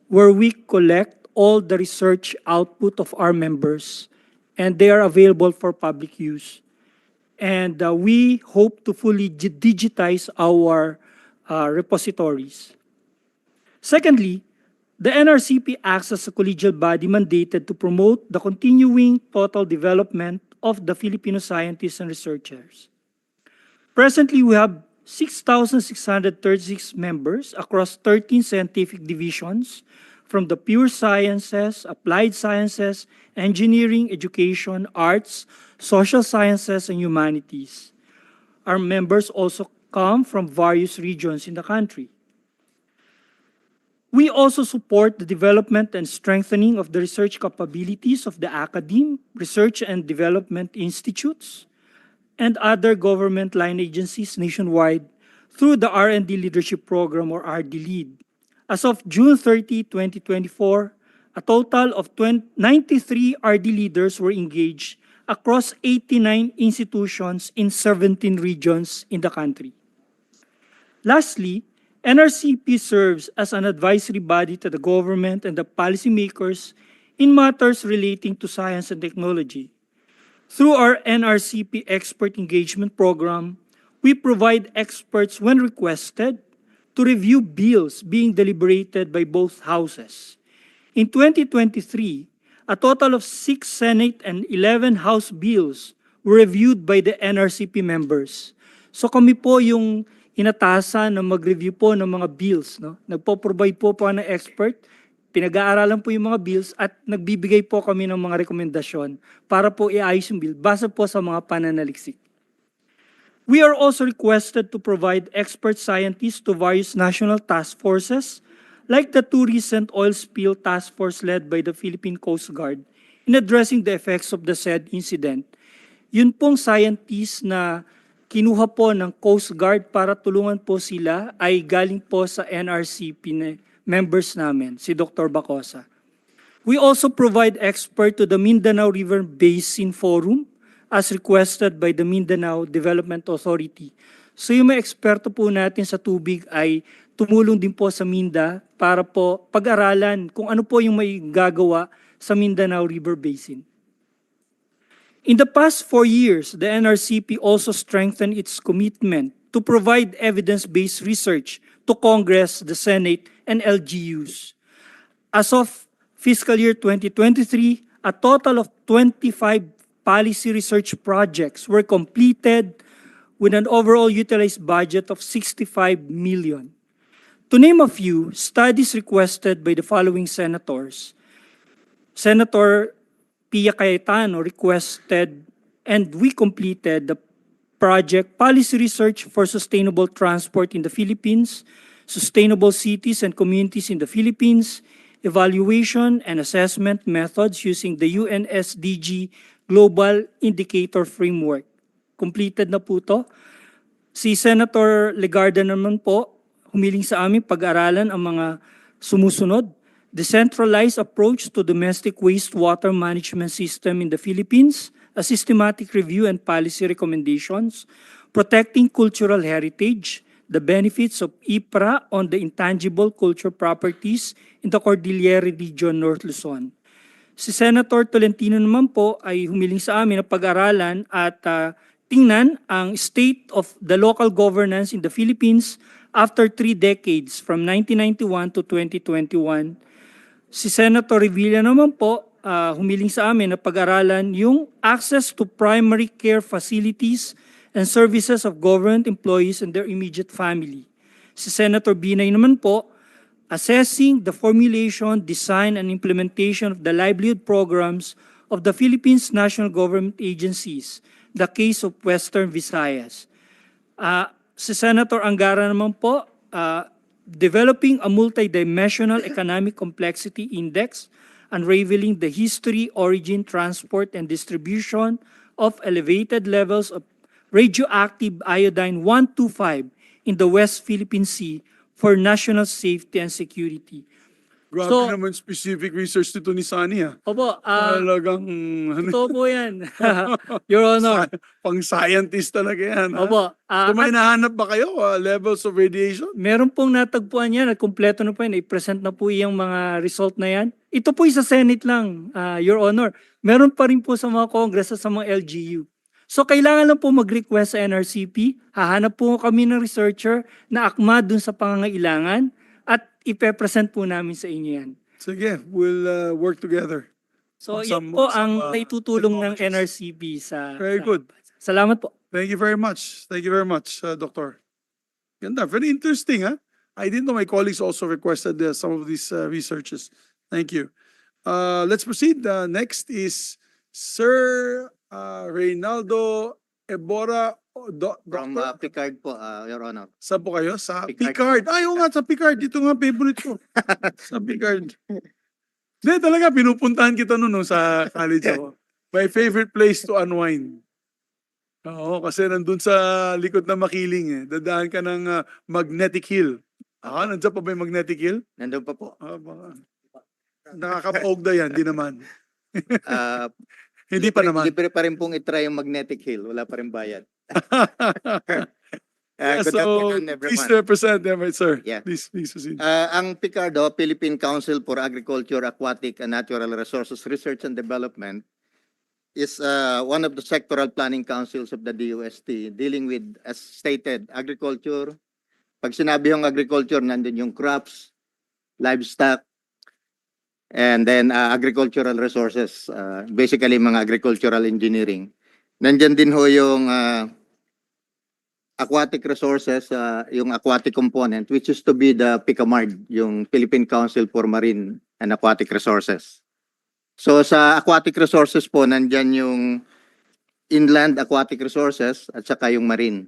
[SPEAKER 10] where we collect all the research output of our members and they are available for public use. And we hope to fully digitize our repositories. Secondly, The NRCP acts as a collegial body mandated to promote the continuing total development of the Filipino scientists and researchers. Presently, we have 6,636 members across 13 scientific divisions from the pure sciences, applied sciences, engineering, education, arts, social sciences, and humanities. Our members also come from various regions in the country. We also support the development and strengthening of the research capabilities of the academe, research and development institutes, and other government line agencies nationwide through the R&D Leadership Program or RD-LEAD. As of June 30, 2024, a total of 93 RD leaders were engaged across 89 institutions in 17 regions in the country. Lastly, NRCP serves as an advisory body to the government and the policymakers in matters relating to science and technology. Through our NRCP Expert Engagement Program, we provide experts when requested to review bills being deliberated by both houses. In 2023, a total of 6 Senate and 11 House bills were reviewed by the NRCP members. So kami po yung inatasan na mag-review po ng mga bills. No? Nagpo-provide po ng expert, pinag-aaralan po yung mga bills at nagbibigay po kami ng mga rekomendasyon para po iayos yung bill base po sa mga pananaliksik. We are also requested to provide expert scientists to various national task forces like the 2 recent oil spill task force led by the Philippine Coast Guard in addressing the effects of the said incident. Yun pong scientists na kinuha po ng Coast Guard para tulungan po sila ay galing po sa NRCP members namin, si Dr. Bacosa. We also provide expert to the Mindanao River Basin Forum as requested by the Mindanao Development Authority. So yung mga eksperto po natin sa tubig ay tumulong din po sa Minda para po pag-aralan kung ano po yung may gagawa sa Mindanao River Basin. In the past 4 years, the NRCP also strengthened its commitment to provide evidence-based research to Congress, the Senate, and LGUs. As of fiscal year 2023, a total of 25 policy research projects were completed with an overall utilized budget of 65 million. To name a few, studies requested by the following senators. Senator Pia Cayetano requested, and we completed the project Policy Research for Sustainable Transport in the Philippines, Sustainable Cities and Communities in the Philippines, Evaluation and Assessment Methods using the UNSDG Global Indicator Framework. Completed na po to. Si Senator Legarda naman po, humiling sa amin pag-aralan ang mga sumusunod. Decentralized approach to domestic wastewater management system in the Philippines, a systematic review and policy recommendations, protecting cultural heritage, the benefits of IPRA on the intangible cultural properties in the Cordillera Region, North Luzon. Si Senator Tolentino naman po ay humiling sa amin na pag-aralan at tingnan ang state of the local governance in the Philippines after 3 decades from 1991 to 2021. Si Senator Revilla naman po humiling sa amin na pag-aralan yung access to primary care facilities and services of government employees and their immediate family. Si Senator Binay naman po, assessing the formulation, design, and implementation of the livelihood programs of the Philippines national government agencies, the case of Western Visayas. Si Senator Angara naman po, developing a multidimensional economic complexity index, unraveling the history, origin, transport, and distribution of elevated levels of radioactive iodine-125 in the West Philippine Sea for national safety and security.
[SPEAKER 1] Grabe
[SPEAKER 10] So-
[SPEAKER 1] naman specific research nito ni Sunny ah.
[SPEAKER 10] Opo,
[SPEAKER 1] Talagang
[SPEAKER 10] ito po yan, Your Honor.
[SPEAKER 1] pang scientist talaga yan. ah.
[SPEAKER 10] Opo,
[SPEAKER 1] So may nahanap ba kayo levels of radiation?
[SPEAKER 10] meron pong natagpuan yan at kumpleto na po yan. I-present na po yung mga result na yan. Ito po sa Senate lang, Your Honor. Meron pa rin po sa mga Congress at sa mga LGU. So kailangan lang po mag-request sa NRCP. Hahanap po kami ng researcher na akma dun sa pangangailangan at ipe-present po namin sa inyo yan.
[SPEAKER 1] Sige, we'll work together.
[SPEAKER 10] So,
[SPEAKER 1] Some-
[SPEAKER 10] yan po ang
[SPEAKER 1] some,
[SPEAKER 10] naitutulong ng
[SPEAKER 1] technologies.
[SPEAKER 10] NRCB sa...
[SPEAKER 1] Very
[SPEAKER 10] sa-
[SPEAKER 1] good.
[SPEAKER 10] Salamat po.
[SPEAKER 1] Thank you very much. Thank you very much, Doctor. Ganda. Very interesting, huh? I didn't know my colleagues also requested some of these researches. Thank you. Let's proceed. Next is Sir Reynaldo Ebora.
[SPEAKER 11] From
[SPEAKER 1] Doctor?
[SPEAKER 11] Picard po, Your Honor.
[SPEAKER 1] Saan po kayo? Sa
[SPEAKER 11] Picard.
[SPEAKER 1] Picard. Ay, oo nga, sa Picard. Dito nga, favorite ko. Sa Picard. Hindi, talaga, pinupuntahan kita noon sa college ako. My favorite place to unwind. Oo, kasi nandun sa likod ng Makiling eh. Dadaan ka ng Magnetic Hill. Nandiyan pa ba yung Magnetic Hill?
[SPEAKER 11] Nandun pa po.
[SPEAKER 1] Baka. Nakakapaog na yan, di naman.
[SPEAKER 11] Ah,
[SPEAKER 1] Hindi pa naman.
[SPEAKER 11] Libre pa rin pong itry yung Magnetic Hill. Wala pa rin bayad.
[SPEAKER 1] Yeah,
[SPEAKER 11] Good
[SPEAKER 1] so,
[SPEAKER 11] afternoon,
[SPEAKER 1] please
[SPEAKER 11] everyone.
[SPEAKER 1] represent them, sir.
[SPEAKER 11] Yeah.
[SPEAKER 1] Please proceed.
[SPEAKER 11] Ang PICARDO, Philippine Council for Agriculture, Aquatic and Natural Resources Research and Development, is one of the sectoral planning councils of the DOST dealing with, as stated, agriculture. Pag sinabi yung agriculture, nandun yung crops, livestock, and then agricultural resources, basically mga agricultural engineering. Nandyan din ho yung aquatic resources, yung aquatic component, which is to be the PICAMARD, yung Philippine Council for Marine and Aquatic Resources. So sa aquatic resources po, nandyan yung inland aquatic resources at saka yung marine.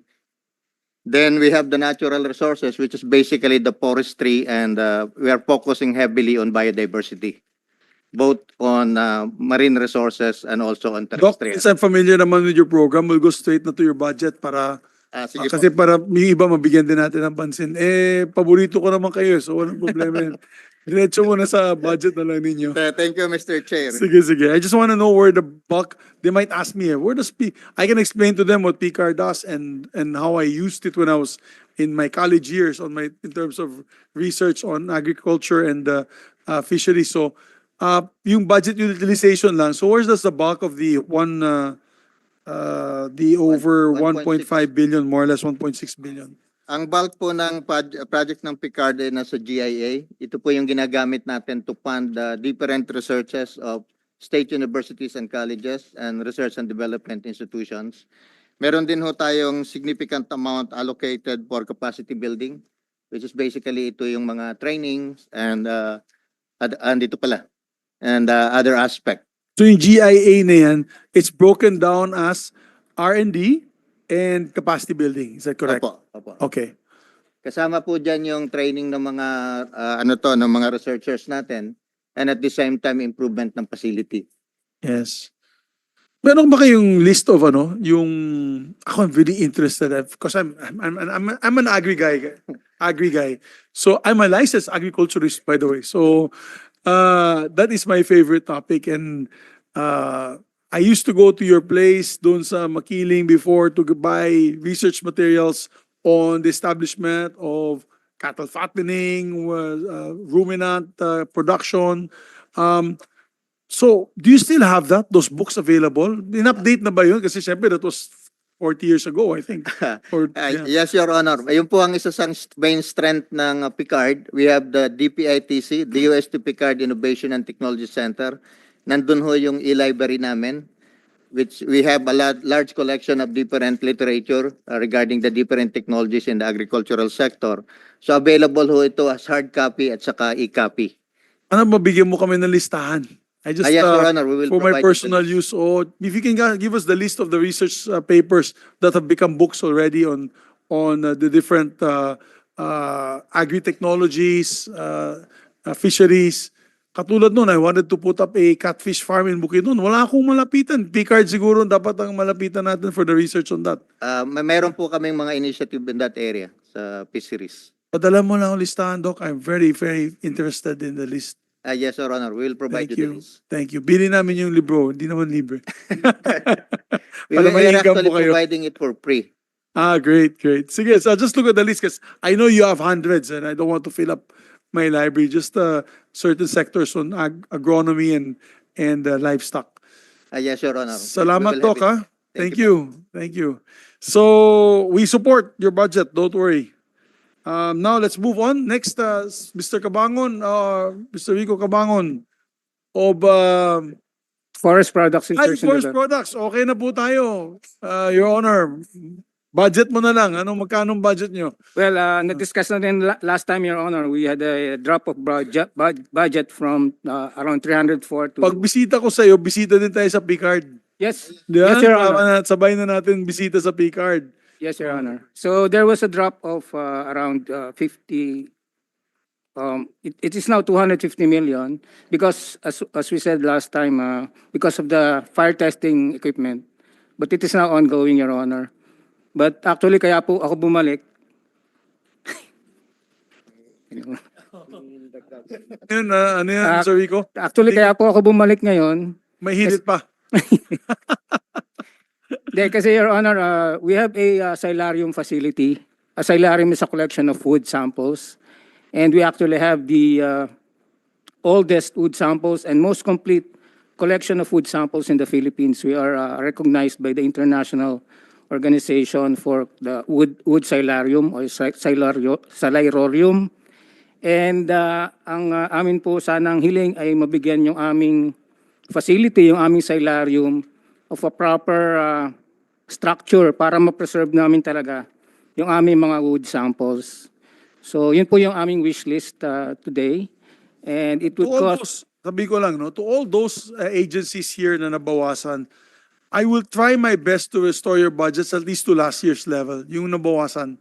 [SPEAKER 11] Then we have the natural resources, which is basically the forestry, and we are focusing heavily on biodiversity, both on marine resources and also on
[SPEAKER 1] Doc,
[SPEAKER 11] terrestrial.
[SPEAKER 1] since I'm familiar naman with your program, we'll go straight na to your budget para
[SPEAKER 11] Sige po.
[SPEAKER 1] kasi para yung iba mabigyan din natin ng pansin. Paborito ko naman kayo, so walang problema yan. Diretso muna sa budget na lang ninyo.
[SPEAKER 11] Thank you, Mr. Chair.
[SPEAKER 1] Sige. I just want to know where the buck, they might ask me, where does I can explain to them what PCAR does and how I used it when I was in my college years in terms of research on agriculture and fisheries. So, yung budget utilization lang. So, where does the bulk of the over 1.5 billion, more or less 1.6 billion?
[SPEAKER 11] Ang bulk po ng project ng PICARD ay nasa GIA. Ito po yung ginagamit natin to fund the different researches of state universities and colleges and research and development institutions. Meron din ho tayong significant amount allocated for capacity building, which is basically ito yung mga trainings and ito pala, and other aspect.
[SPEAKER 1] So yung GIA na yan, it's broken down as R&D and capacity building. Is that correct?
[SPEAKER 11] Opo.
[SPEAKER 1] Okay.
[SPEAKER 11] Kasama po dyan yung training ng mga ng mga researchers natin, and at the same time improvement ng facility.
[SPEAKER 1] Yes. Meron ba kayong list of yung ako I'm very interested because I'm an agri guy. So I'm a licensed agriculturist, by the way. So that is my favorite topic, and I used to go to your place doon sa Makiling before to buy research materials on the establishment of cattle fattening, ruminant production. So, do you still have those books available? In-update na ba yun? Kasi syempre that was 40 years ago, I think. Yeah.
[SPEAKER 11] Yes, Your Honor. Ayun po ang isa sa main strength ng PICARD. We have the DPITC, DOST PICARD Innovation and Technology Center. Nandun ho yung e-library namin, which we have a large collection of different literature regarding the different technologies in the agricultural sector. So available ho ito as hard copy at saka e-copy.
[SPEAKER 1] Ano, mabigyan mo kami ng listahan? I just,
[SPEAKER 11] Yes, Your Honor, we will
[SPEAKER 1] for my
[SPEAKER 11] provide you the
[SPEAKER 1] personal
[SPEAKER 11] list.
[SPEAKER 1] use, or if you can give us the list of the research papers that have become books already on the different agri-technologies, fisheries. Katulad nun, I wanted to put up a catfish farm in Bukidnon. Wala akong malapitan. PICARD siguro dapat ang malapitan natin for the research on that.
[SPEAKER 11] Meron po kaming mga initiative in that area sa fisheries.
[SPEAKER 1] Padala mo lang ang listahan, Doc. I'm very, very interested in the list.
[SPEAKER 11] Yes, Your Honor, we will provide
[SPEAKER 1] Thank
[SPEAKER 11] you the
[SPEAKER 1] you.
[SPEAKER 11] list.
[SPEAKER 1] Thank you. Bili namin yung libro. Hindi naman libre.
[SPEAKER 11] We
[SPEAKER 1] Para
[SPEAKER 11] are
[SPEAKER 1] may income
[SPEAKER 11] actually
[SPEAKER 1] po kayo.
[SPEAKER 11] providing it for free.
[SPEAKER 1] Great. Sige, so I'll just look at the list because I know you have hundreds and I don't want to fill up my library. Just certain sectors on agronomy and livestock.
[SPEAKER 11] Yes, Your Honor.
[SPEAKER 1] Salamat,
[SPEAKER 11] We will
[SPEAKER 1] Doc.
[SPEAKER 11] have it.
[SPEAKER 1] Thank you. So we support your budget. Don't worry. Now let's move on. Next, Mr. Cabangon, Mr. Rico Cabangon of
[SPEAKER 10] Forest Products Research and
[SPEAKER 1] Forest
[SPEAKER 10] Development.
[SPEAKER 1] Products. Okay na po tayo. Your Honor, budget mo na lang. Magkano budget nyo?
[SPEAKER 10] Well, na-discuss na din last time, Your Honor. We had a drop of budget from around 304 to...
[SPEAKER 1] Pag bisita ko sa'yo, bisita din tayo sa Picard.
[SPEAKER 10] Yes,
[SPEAKER 1] Di ba?
[SPEAKER 10] yes, Your Honor.
[SPEAKER 1] Sabay na natin bisita sa Picard.
[SPEAKER 10] Yes, Your Honor. So there was a drop of around 50. It is now 250 million because, as we said last time, because of the fire testing equipment. But it is now ongoing, Your Honor. But actually, kaya po ako bumalik.
[SPEAKER 1] Ano yan, Sir Rico?
[SPEAKER 10] Actually, kaya po ako bumalik ngayon.
[SPEAKER 1] May hilit pa.
[SPEAKER 10] Hindi, kasi Your Honor, we have a silarium facility. A silarium is a collection of wood samples. And we actually have the oldest wood samples and most complete collection of wood samples in the Philippines. We are recognized by the International Organization for the Wood Silarium or Silarium. And ang amin po sanang hiling ay mabigyan yung aming facility, yung aming silarium of a proper structure para ma-preserve namin talaga yung aming mga wood samples. So yun po yung aming wish list today. And it would cost...
[SPEAKER 1] Sabi ko lang, no, to all those agencies here na nabawasan, I will try my best to restore your budgets at least to last year's level, yung nabawasan.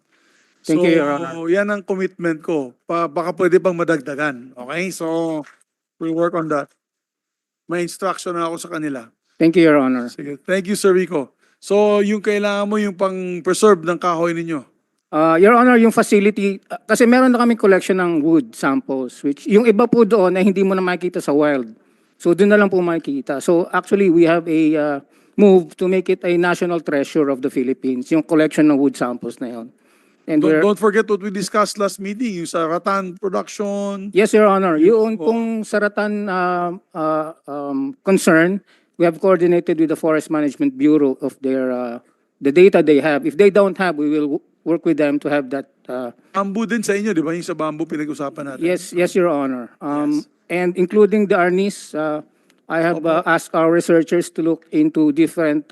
[SPEAKER 10] Thank you, Your Honor.
[SPEAKER 1] Yan ang commitment ko. Baka pwede pang madagdagan. Okay? So, we'll work on that. May instruction na ako sa kanila.
[SPEAKER 10] Thank you, Your Honor.
[SPEAKER 1] Sige. Thank you, Sir Rico. So, yung kailangan mo yung pang-preserve ng kahoy ninyo.
[SPEAKER 10] Your Honor, yung facility, kasi meron na kaming collection ng wood samples, which yung iba po doon ay hindi mo na makikita sa wild. So doon na lang po makikita. So actually, we have a move to make it a national treasure of the Philippines, yung collection ng wood samples na yun. And
[SPEAKER 1] Don't forget what we discussed last meeting, yung sa rattan production.
[SPEAKER 10] Yes, Your Honor. Yung pong saratan concern, we have coordinated with the Forest Management Bureau of their the data they have. If they don't have, we will work with them to have that.
[SPEAKER 1] Bamboo din sa inyo, di ba? Yung sa bamboo pinag-usapan natin.
[SPEAKER 10] Yes, Your Honor. And including the arnis, I have asked our researchers to look into different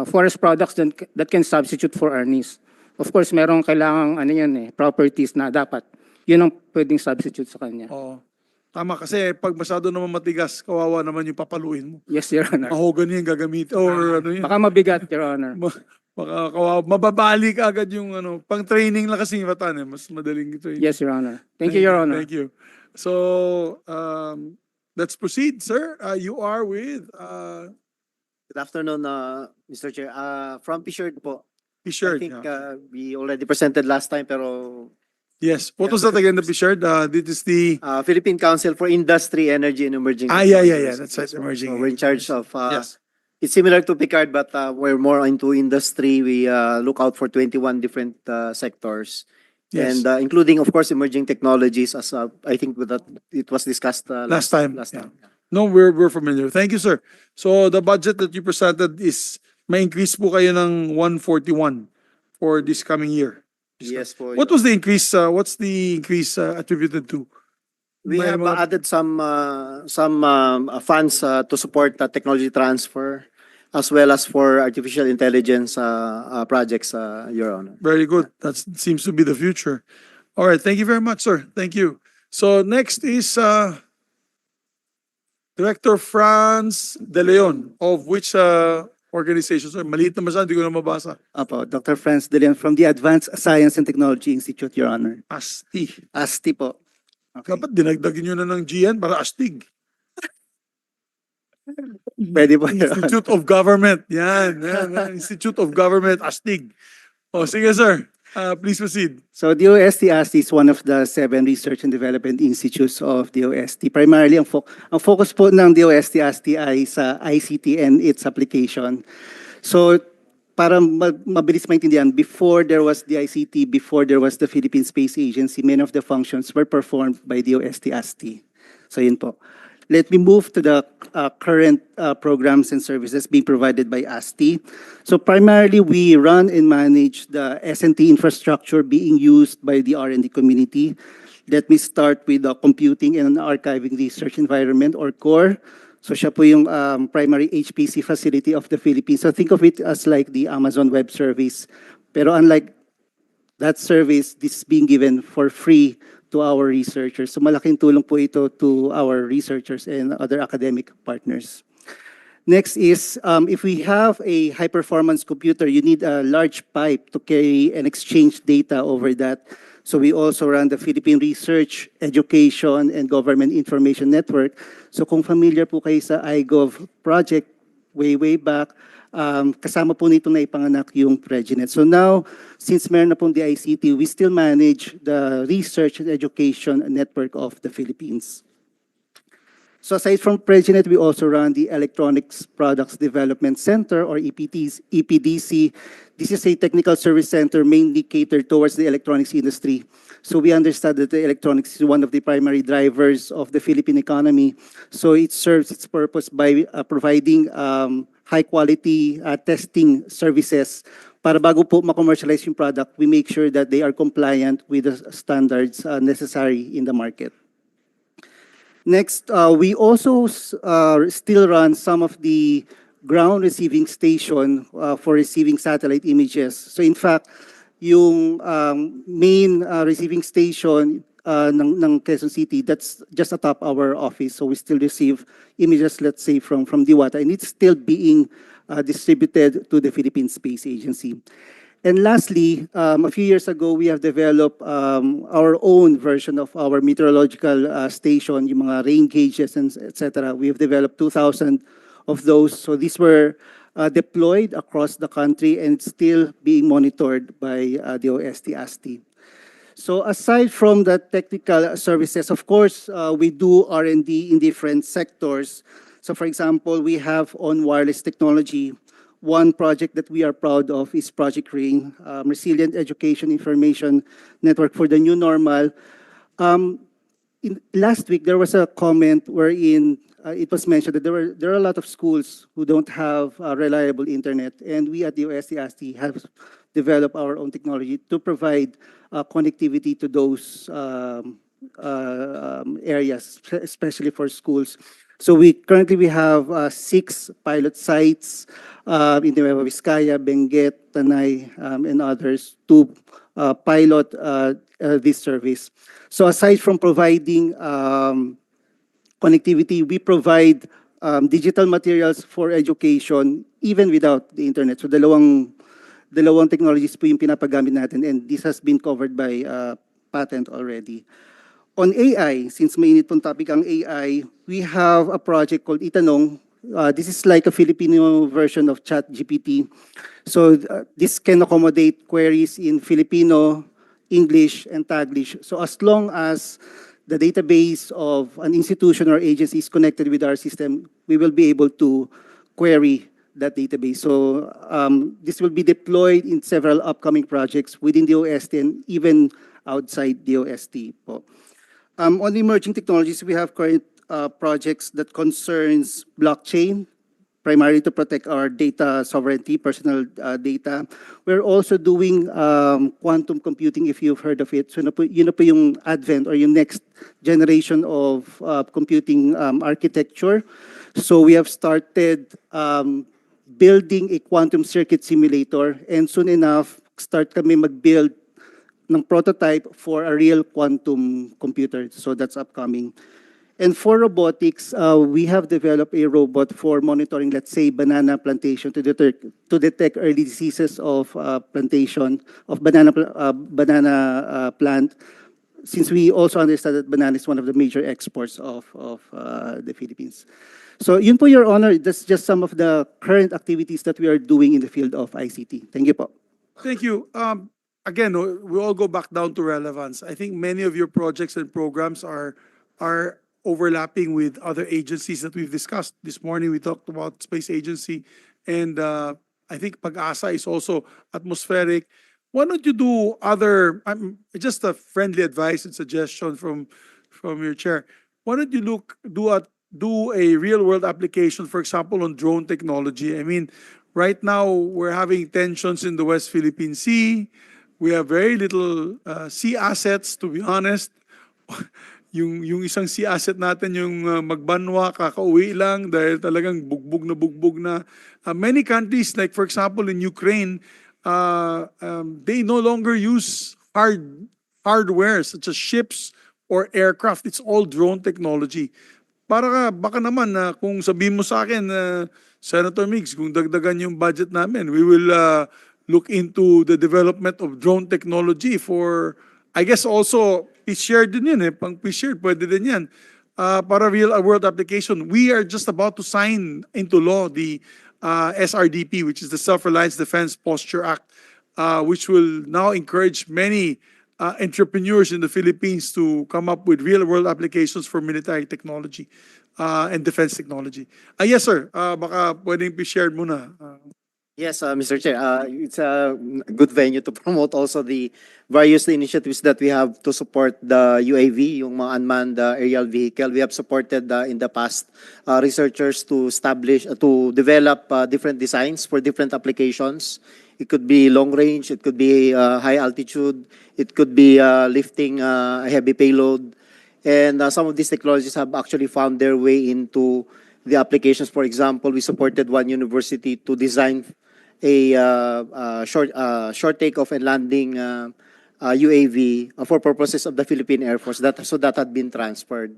[SPEAKER 10] forest products that can substitute for arnis. Of course, merong kailangang properties na dapat. Yun ang pwedeng substitute sa kanya.
[SPEAKER 1] Oo. Tama, kasi pag masyado naman matigas, kawawa naman yung papaluin mo.
[SPEAKER 10] Yes, Your Honor.
[SPEAKER 1] Mahogany yung gagamit. Or ano yun.
[SPEAKER 10] Baka mabigat, Your Honor.
[SPEAKER 1] Baka kawawa. Mababali ka agad yung pang training lang kasi yung rattan Mas madaling training.
[SPEAKER 10] Yes, Your Honor. Thank you, Your Honor.
[SPEAKER 1] Thank you. So, let's proceed, sir. You are with
[SPEAKER 12] Good afternoon, Mr. Chair. From P-Shirt po.
[SPEAKER 1] P-Shirt.
[SPEAKER 12] I think we already presented last time, pero
[SPEAKER 1] Yes. What was that again, the P-Shirt? This is the...
[SPEAKER 12] Philippine Council for Industry, Energy, and Emerging
[SPEAKER 1] Yeah.
[SPEAKER 12] Technologies.
[SPEAKER 1] That's right, emerging.
[SPEAKER 12] So we're in charge of...
[SPEAKER 1] Yes.
[SPEAKER 12] It's similar to Picard, but we're more into industry. We look out for 21 different sectors.
[SPEAKER 1] Yes.
[SPEAKER 12] And including, of course, emerging technologies, as I think that it was discussed
[SPEAKER 1] Last time.
[SPEAKER 12] Last time.
[SPEAKER 1] No, we're familiar. Thank you, sir. So the budget that you presented is may increase po kayo ng 141 for this coming year.
[SPEAKER 12] Yes, po.
[SPEAKER 1] What was the increase? What's the increase attributed to?
[SPEAKER 12] We
[SPEAKER 1] May
[SPEAKER 12] have
[SPEAKER 1] mga-
[SPEAKER 12] added some funds to support technology transfer, as well as for artificial intelligence projects, Your Honor.
[SPEAKER 1] Very good. That seems to be the future. All right. Thank you very much, sir. Thank you. So next is Director Franz De Leon, of which organization, sir? Maliit na masyado, hindi ko na mabasa.
[SPEAKER 13] Apo, Dr. Franz De Leon from the Advanced Science and Technology Institute, Your Honor.
[SPEAKER 1] ASTI.
[SPEAKER 13] ASTI po. Okay.
[SPEAKER 1] Dapat dinagdagin nyo na ng GN para ASTIG.
[SPEAKER 13] Pwede po, Your Honor.
[SPEAKER 1] Institute of Government. Yan. Institute of Government, ASTIG. O, sige, sir. Please proceed.
[SPEAKER 13] So the DOST-ASTI is one of the 7 research and development institutes of DOST. Primarily, ang focus po ng DOST-ASTI ay sa ICT and its application. So para mabilis maintindihan, before there was the ICT, before there was the Philippine Space Agency, many of the functions were performed by DOST-ASTI. So yun po. let me move to the current programs and services being provided by ASTI. So primarily, we run and manage the S&T infrastructure being used by the R&D community. Let me start with the Computing and Archiving Research Environment, or CORE. So siya po yung primary HPC facility of the Philippines. So think of it as like the Amazon Web Service. Pero unlike that service, this is being given for free to our researchers. So malaking tulong po ito to our researchers and other academic partners. Next is, if we have a high-performance computer, you need a large pipe to carry and exchange data over that. So we also run the Philippine Research, Education, and Government Information Network. So kung familiar po kayo sa iGov project, way back, kasama po nito na ipanganak yung PREGINET. So now, since meron na pong DICT, we still manage the Research and Education Network of the Philippines. So aside from PREGINET, we also run the Electronics Products Development Center, or EPDC. This is a technical service center mainly catered towards the electronics industry. So we understand that the electronics is one of the primary drivers of the Philippine economy. So it serves its purpose by providing high-quality testing services. Para bago po ma-commercialize yung product, we make sure that they are compliant with the standards necessary in the market. Next, we also still run some of the ground receiving station for receiving satellite images. So in fact, yung main receiving station ng Quezon City, that's just atop our office. So we still receive images, let's say, from Diwata, and it's still being distributed to the Philippine Space Agency. And lastly, a few years ago, we have developed our own version of our meteorological station, yung mga rain gauges, and etc. We have developed 2,000 of those. So these were deployed across the country and still being monitored by the OST-ASTI. So aside from the technical services, of course, we do R&D in different sectors. So for example, we have on wireless technology. One project that we are proud of is Project RAIN, Resilient Education Information Network for the New Normal. Last week, there was a comment wherein it was mentioned that there are a lot of schools who don't have reliable internet, and we at the OST-ASTI have developed our own technology to provide connectivity to those areas, especially for schools. So currently we have 6 pilot sites in Nueva Vizcaya, Benguet, Tanay, and others to pilot this service. So aside from providing connectivity, we provide digital materials for education even without the internet. So dalawang technologies po yung pinapagamit natin, and this has been covered by patent already. On AI, since mainit pong topic ang AI, we have a project called Itanong. This is like a Filipino version of ChatGPT. So this can accommodate queries in Filipino, English, and Taglish. So as long as the database of an institution or agency is connected with our system, we will be able to query that database. So this will be deployed in several upcoming projects within the OST and even outside the OST po. On the emerging technologies, we have current projects that concerns blockchain, primarily to protect our data sovereignty, personal data. We're also doing quantum computing, if you've heard of it. So yun na po yung advent or yung next generation of computing architecture. So we have started building a quantum circuit simulator, and soon enough, start kami mag-build ng prototype for a real quantum computer. So that's upcoming. And for robotics, we have developed a robot for monitoring, let's say, banana plantation to detect early diseases of plantation, of banana plant, since we also understand that banana is one of the major exports of the Philippines. So yun po, Your Honor, that's just some of the current activities that we are doing in the field of ICT. Thank you po.
[SPEAKER 1] Thank you. Again, we all go back down to relevance. I think many of your projects and programs are overlapping with other agencies that we've discussed. This morning, we talked about Space Agency, and I think Pag-asa is also atmospheric. Why don't you do other, just a friendly advice and suggestion from your chair. Why don't you do do a real world application, for example, on drone technology. I mean, right now we're having tensions in the West Philippine Sea. We have very little sea assets, to be honest. Yung isang sea asset natin, yung magbanwa, kakauwi lang dahil talagang bugbog na. Many countries, like for example in Ukraine, they no longer use hardware such as ships or aircraft. It's all drone technology. Baka naman na kung sabihin mo sa akin, Senator Migs, kung dagdagan yung budget namin, we will look into the development of drone technology for, I guess also, shared din yun pang shared pwede din yan. Para real world application. We are just about to sign into law the SRDP, which is the Self-Reliance Defense Posture Act, which will now encourage many entrepreneurs in the Philippines to come up with real-world applications for military technology and defense technology. Yes, sir. Baka pwedeng i-share muna.
[SPEAKER 12] Yes, Mr. Chair, it's a good venue to promote also the various initiatives that we have to support the UAV, yung mga unmanned aerial vehicle. We have supported in the past researchers to develop different designs for different applications. It could be long range, it could be high altitude, it could be lifting a heavy payload. And some of these technologies have actually found their way into the applications. For example, we supported one university to design a short takeoff and landing UAV for purposes of the Philippine Air Force. So that had been transferred.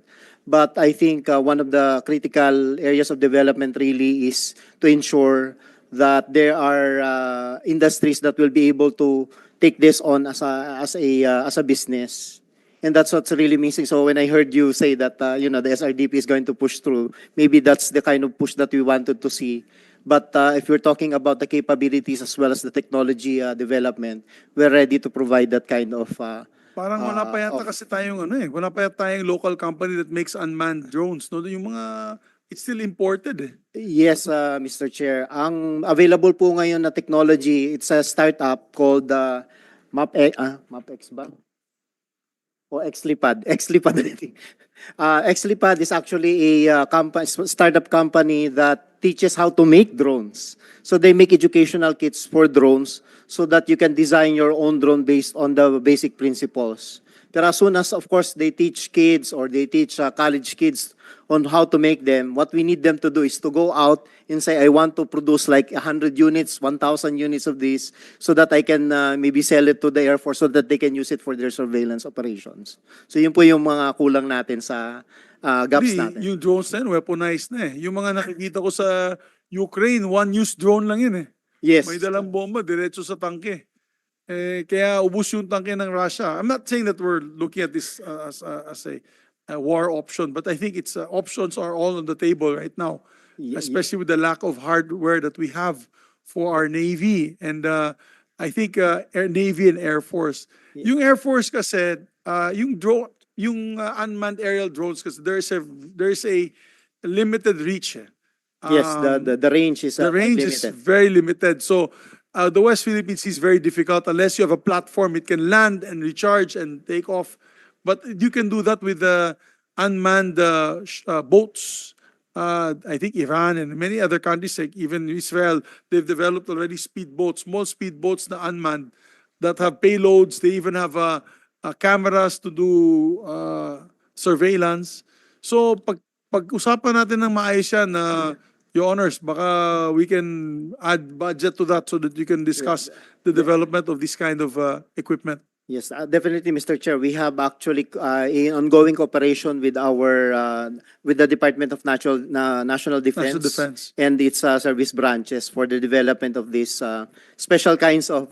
[SPEAKER 12] But I think one of the critical areas of development really is to ensure that there are industries that will be able to take this on as a business. And that's what's really missing. So when I heard you say that the SRDP is going to push through, maybe that's the kind of push that we wanted to see. But if we're talking about the capabilities as well as the technology development, we're ready to provide that kind of
[SPEAKER 1] Parang wala pa yata kasi tayong wala pa yata tayong local company that makes unmanned drones, no? Yung mga it's still imported
[SPEAKER 12] Yes, Mr. Chair. Ang available po ngayon na technology, it's a startup called MapX ba? O XLipad. XLipad. XLipad is actually a startup company that teaches how to make drones. So they make educational kits for drones so that you can design your own drone based on the basic principles. Pero as soon as, of course, they teach kids or they teach college kids on how to make them, what we need them to do is to go out and say, I want to produce like 100 units, 1,000 units of this so that I can maybe sell it to the Air Force so that they can use it for their surveillance operations. So yun po yung mga kulang natin sa gaps natin.
[SPEAKER 1] Yung drones na yun, weaponized na Yung mga nakikita ko sa Ukraine, one-use drone lang yun
[SPEAKER 12] Yes.
[SPEAKER 1] May dalang bomba, diretso sa tangke. Kaya ubus yung tangke ng Russia. I'm not saying that we're looking at this as a war option, but I think it's options are all on the table right now, especially with the lack of hardware that we have for our Navy and I think Navy and Air Force. Yung Air Force kasi, yung drone, yung unmanned aerial drones kasi there is a limited reach.
[SPEAKER 12] Yes, the range is limited.
[SPEAKER 1] Very limited. So the West Philippines is very difficult unless you have a platform. It can land and recharge and take off. But you can do that with unmanned boats. I think Iran and many other countries, like even Israel, they've developed already speedboats, small speedboats na unmanned that have payloads. They even have cameras to do surveillance. So pag-usapan natin ng maayos yan, Your Honors, baka we can add budget to that so that you can discuss the development of this kind of equipment.
[SPEAKER 12] Yes, definitely, Mr. Chair. We have actually an ongoing cooperation with the Department of National Defense, and its service branches for the development of these special kinds of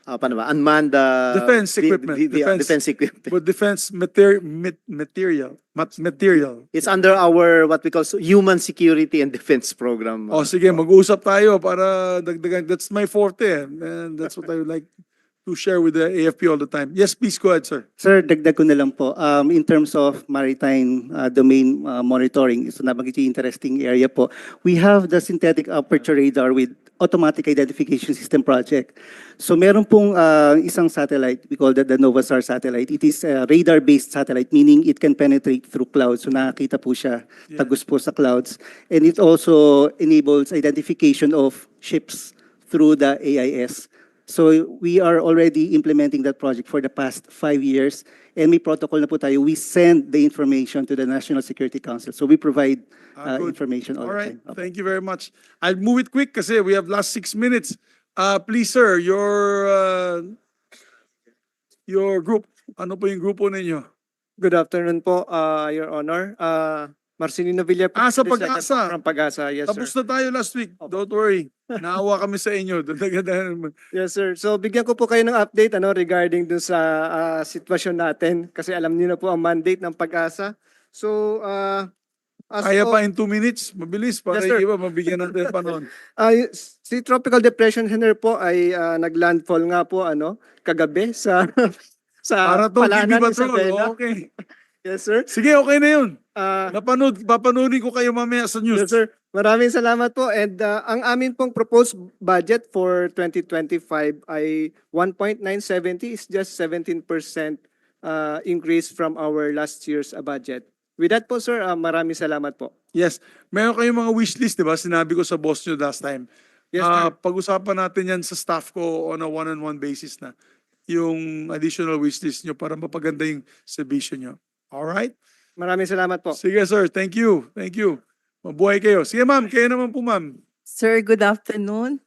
[SPEAKER 12] unmanned
[SPEAKER 1] defense equipment.
[SPEAKER 12] Defense equipment.
[SPEAKER 1] But defense material.
[SPEAKER 12] It's under our what we call Human Security and Defense Program.
[SPEAKER 1] Sige, mag-usap tayo para dagdagan. That's my forte, and that's what I would like to share with the AFP all the time. Yes, please go ahead, sir.
[SPEAKER 13] Sir, dagdag ko na lang po. In terms of maritime domain monitoring, so nabanggit yung interesting area po. We have the synthetic aperture radar with automatic identification system project. So meron pong isang satellite, we call that the Novastar satellite. It is a radar-based satellite, meaning it can penetrate through clouds. So nakakita po siya, tagus po sa clouds. And it also enables identification of ships through the AIS. So we are already implementing that project for the past 5 years. And may protocol na po tayo. We send the information to the National Security Council. So we provide
[SPEAKER 1] Good.
[SPEAKER 13] information all
[SPEAKER 1] All
[SPEAKER 13] the
[SPEAKER 1] right,
[SPEAKER 13] time.
[SPEAKER 1] thank you very much. I'll move it quick kasi we have last 6 minutes. Please, sir, your group. Ano po yung grupo ninyo?
[SPEAKER 14] Good afternoon po, Your Honor. Marcelino Villa po.
[SPEAKER 1] Sa
[SPEAKER 14] President
[SPEAKER 1] Pag-asa.
[SPEAKER 14] From Pag-asa, yes
[SPEAKER 1] Tapos
[SPEAKER 14] sir.
[SPEAKER 1] na tayo last week. Don't worry. Naawa kami sa inyo.
[SPEAKER 14] Yes sir. So bigyan ko po kayo ng update regarding dun sa sitwasyon natin kasi alam niyo na po ang mandate ng Pag-asa. So
[SPEAKER 1] Kaya pa in 2 minutes. Mabilis para
[SPEAKER 14] Yes, sir.
[SPEAKER 1] yung iba mabigyan natin pa noon.
[SPEAKER 14] Si Tropical Depression Henry po ay naglandfall nga po kagabi sa
[SPEAKER 1] Para to,
[SPEAKER 14] Palanan,
[SPEAKER 1] Gibi
[SPEAKER 14] Isabela.
[SPEAKER 1] Patrol. Okay.
[SPEAKER 14] Yes sir.
[SPEAKER 1] Sige, okay na yun.
[SPEAKER 14] Ah,
[SPEAKER 1] Papanoorin ko kayo mamaya sa news.
[SPEAKER 14] Yes, sir. Maraming salamat po. And ang amin pong proposed budget for 2025 ay 1.970 is just 17% increase from our last year's budget. With that po, sir, maraming salamat po.
[SPEAKER 1] Yes. Meron kayong mga wishlist, di ba? Sinabi ko sa boss nyo last time.
[SPEAKER 14] Yes, sir.
[SPEAKER 1] Pag-usapan natin yan sa staff ko on a one-on-one basis na. Yung additional wishlist nyo para mapaganda yung serbisyo nyo. Alright?
[SPEAKER 14] Maraming salamat po.
[SPEAKER 1] Sige, sir. Thank you. Thank you. Mabuhay kayo. Sige, ma'am. Kayo naman po, ma'am.
[SPEAKER 15] Sir, good afternoon.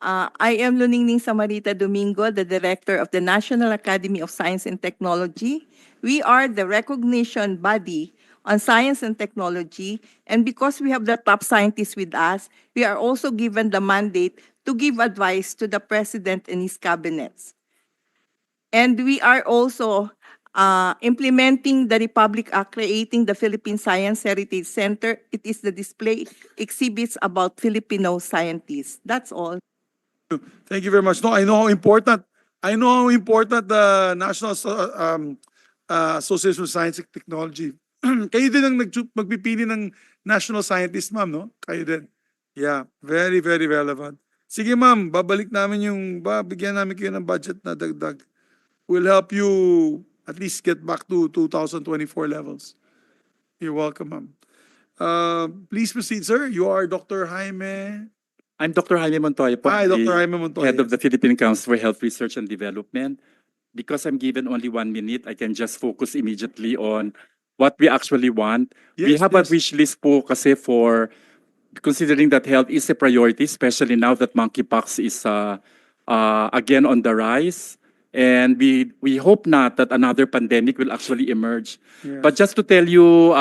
[SPEAKER 15] I am Luningning Samarita Domingo, the Director of the National Academy of Science and Technology. We are the recognition body on science and technology, and because we have the top scientists with us, we are also given the mandate to give advice to the President and his cabinets. And we are also implementing the Republic Act, creating the Philippine Science Heritage Center. It is the display exhibits about Filipino scientists. That's all.
[SPEAKER 1] Thank you very much. No, I know how important the National Association of Science and Technology. Kayo din ang magpipili ng national scientist, ma'am, no? Kayo din. Yeah, very, very relevant. Sige, ma'am, bigyan namin kayo ng budget na dagdag. We'll help you at least get back to 2024 levels. You're welcome, ma'am. Please proceed, sir. You are Dr. Jaime.
[SPEAKER 16] I'm Dr. Jaime Montoya po,
[SPEAKER 1] Hi,
[SPEAKER 16] the
[SPEAKER 1] Dr. Jaime Montoya.
[SPEAKER 16] head of the Philippine Council for Health Research and Development. Because I'm given only 1 minute, I can just focus immediately on what we actually want. We
[SPEAKER 1] Yes,
[SPEAKER 16] have a
[SPEAKER 1] yes.
[SPEAKER 16] wish list po kasi for considering that health is a priority, especially now that monkeypox is again on the rise. And we hope not that another pandemic will actually emerge.
[SPEAKER 1] Yes.
[SPEAKER 16] But just to tell you,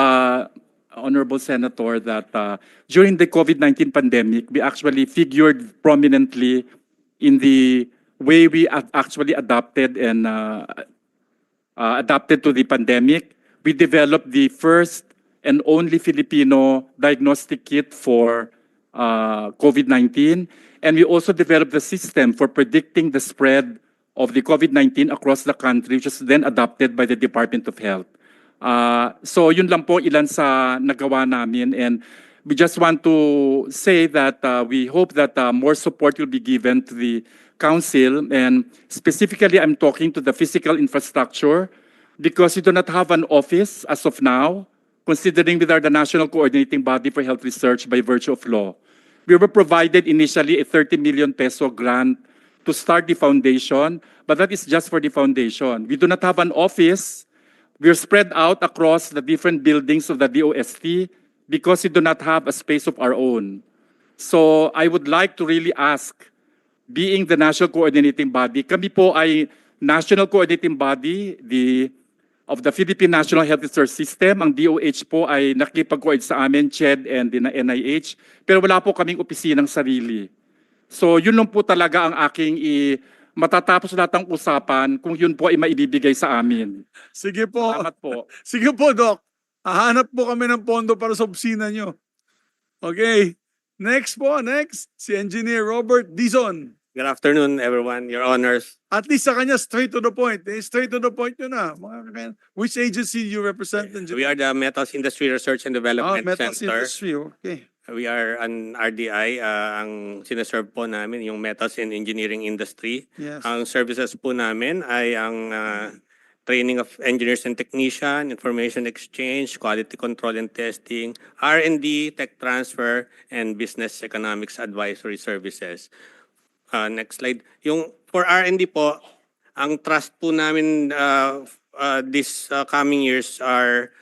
[SPEAKER 16] Honorable Senator, that during the COVID-19 pandemic, we actually figured prominently in the way we actually adapted and adapted to the pandemic. We developed the first and only Filipino diagnostic kit for COVID-19. And we also developed the system for predicting the spread of the COVID-19 across the country, which was then adopted by the Department of Health. So yun lang po ilan sa nagawa namin, and we just want to say that we hope that more support will be given to the council, and specifically I'm talking to the physical infrastructure because we do not have an office as of now, considering we are the National Coordinating Body for Health Research by virtue of law. We were provided initially a 30 million peso grant to start the foundation, but that is just for the foundation. We do not have an office. We're spread out across the different buildings of the DOST because we do not have a space of our own. So I would like to really ask, being the national coordinating body, kami po ay national coordinating body of the Philippine National Health Research System. Ang DOH po ay nakipag-coordinate sa amin, CHED and the NIH, pero wala po kaming opisinang sarili. So yun lang po talaga ang aking matatapos lahat ng usapan kung yun po ay maibibigay sa amin.
[SPEAKER 1] Sige po.
[SPEAKER 16] Salamat po.
[SPEAKER 1] Sige po, Doc. Hahanap po kami ng pondo para sa opisina nyo. Okay. Next po, si Engineer Robert Dizon.
[SPEAKER 17] Good afternoon, everyone, Your Honors.
[SPEAKER 1] At least sa kanya, straight to the point. Eh, straight to the point yun na. Which agency you represent?
[SPEAKER 17] We are the Metals Industry Research and Development
[SPEAKER 1] Metals
[SPEAKER 17] Center.
[SPEAKER 1] Industry, okay.
[SPEAKER 17] We are an RDI. Ang sineserve po namin yung metals and engineering industry.
[SPEAKER 1] Yes.
[SPEAKER 17] Ang services po namin ay ang training of engineers and technician, information exchange, quality control and testing, R&D, tech transfer, and business economics advisory services. Next slide. Yung for R&D po, ang trust po namin this coming years are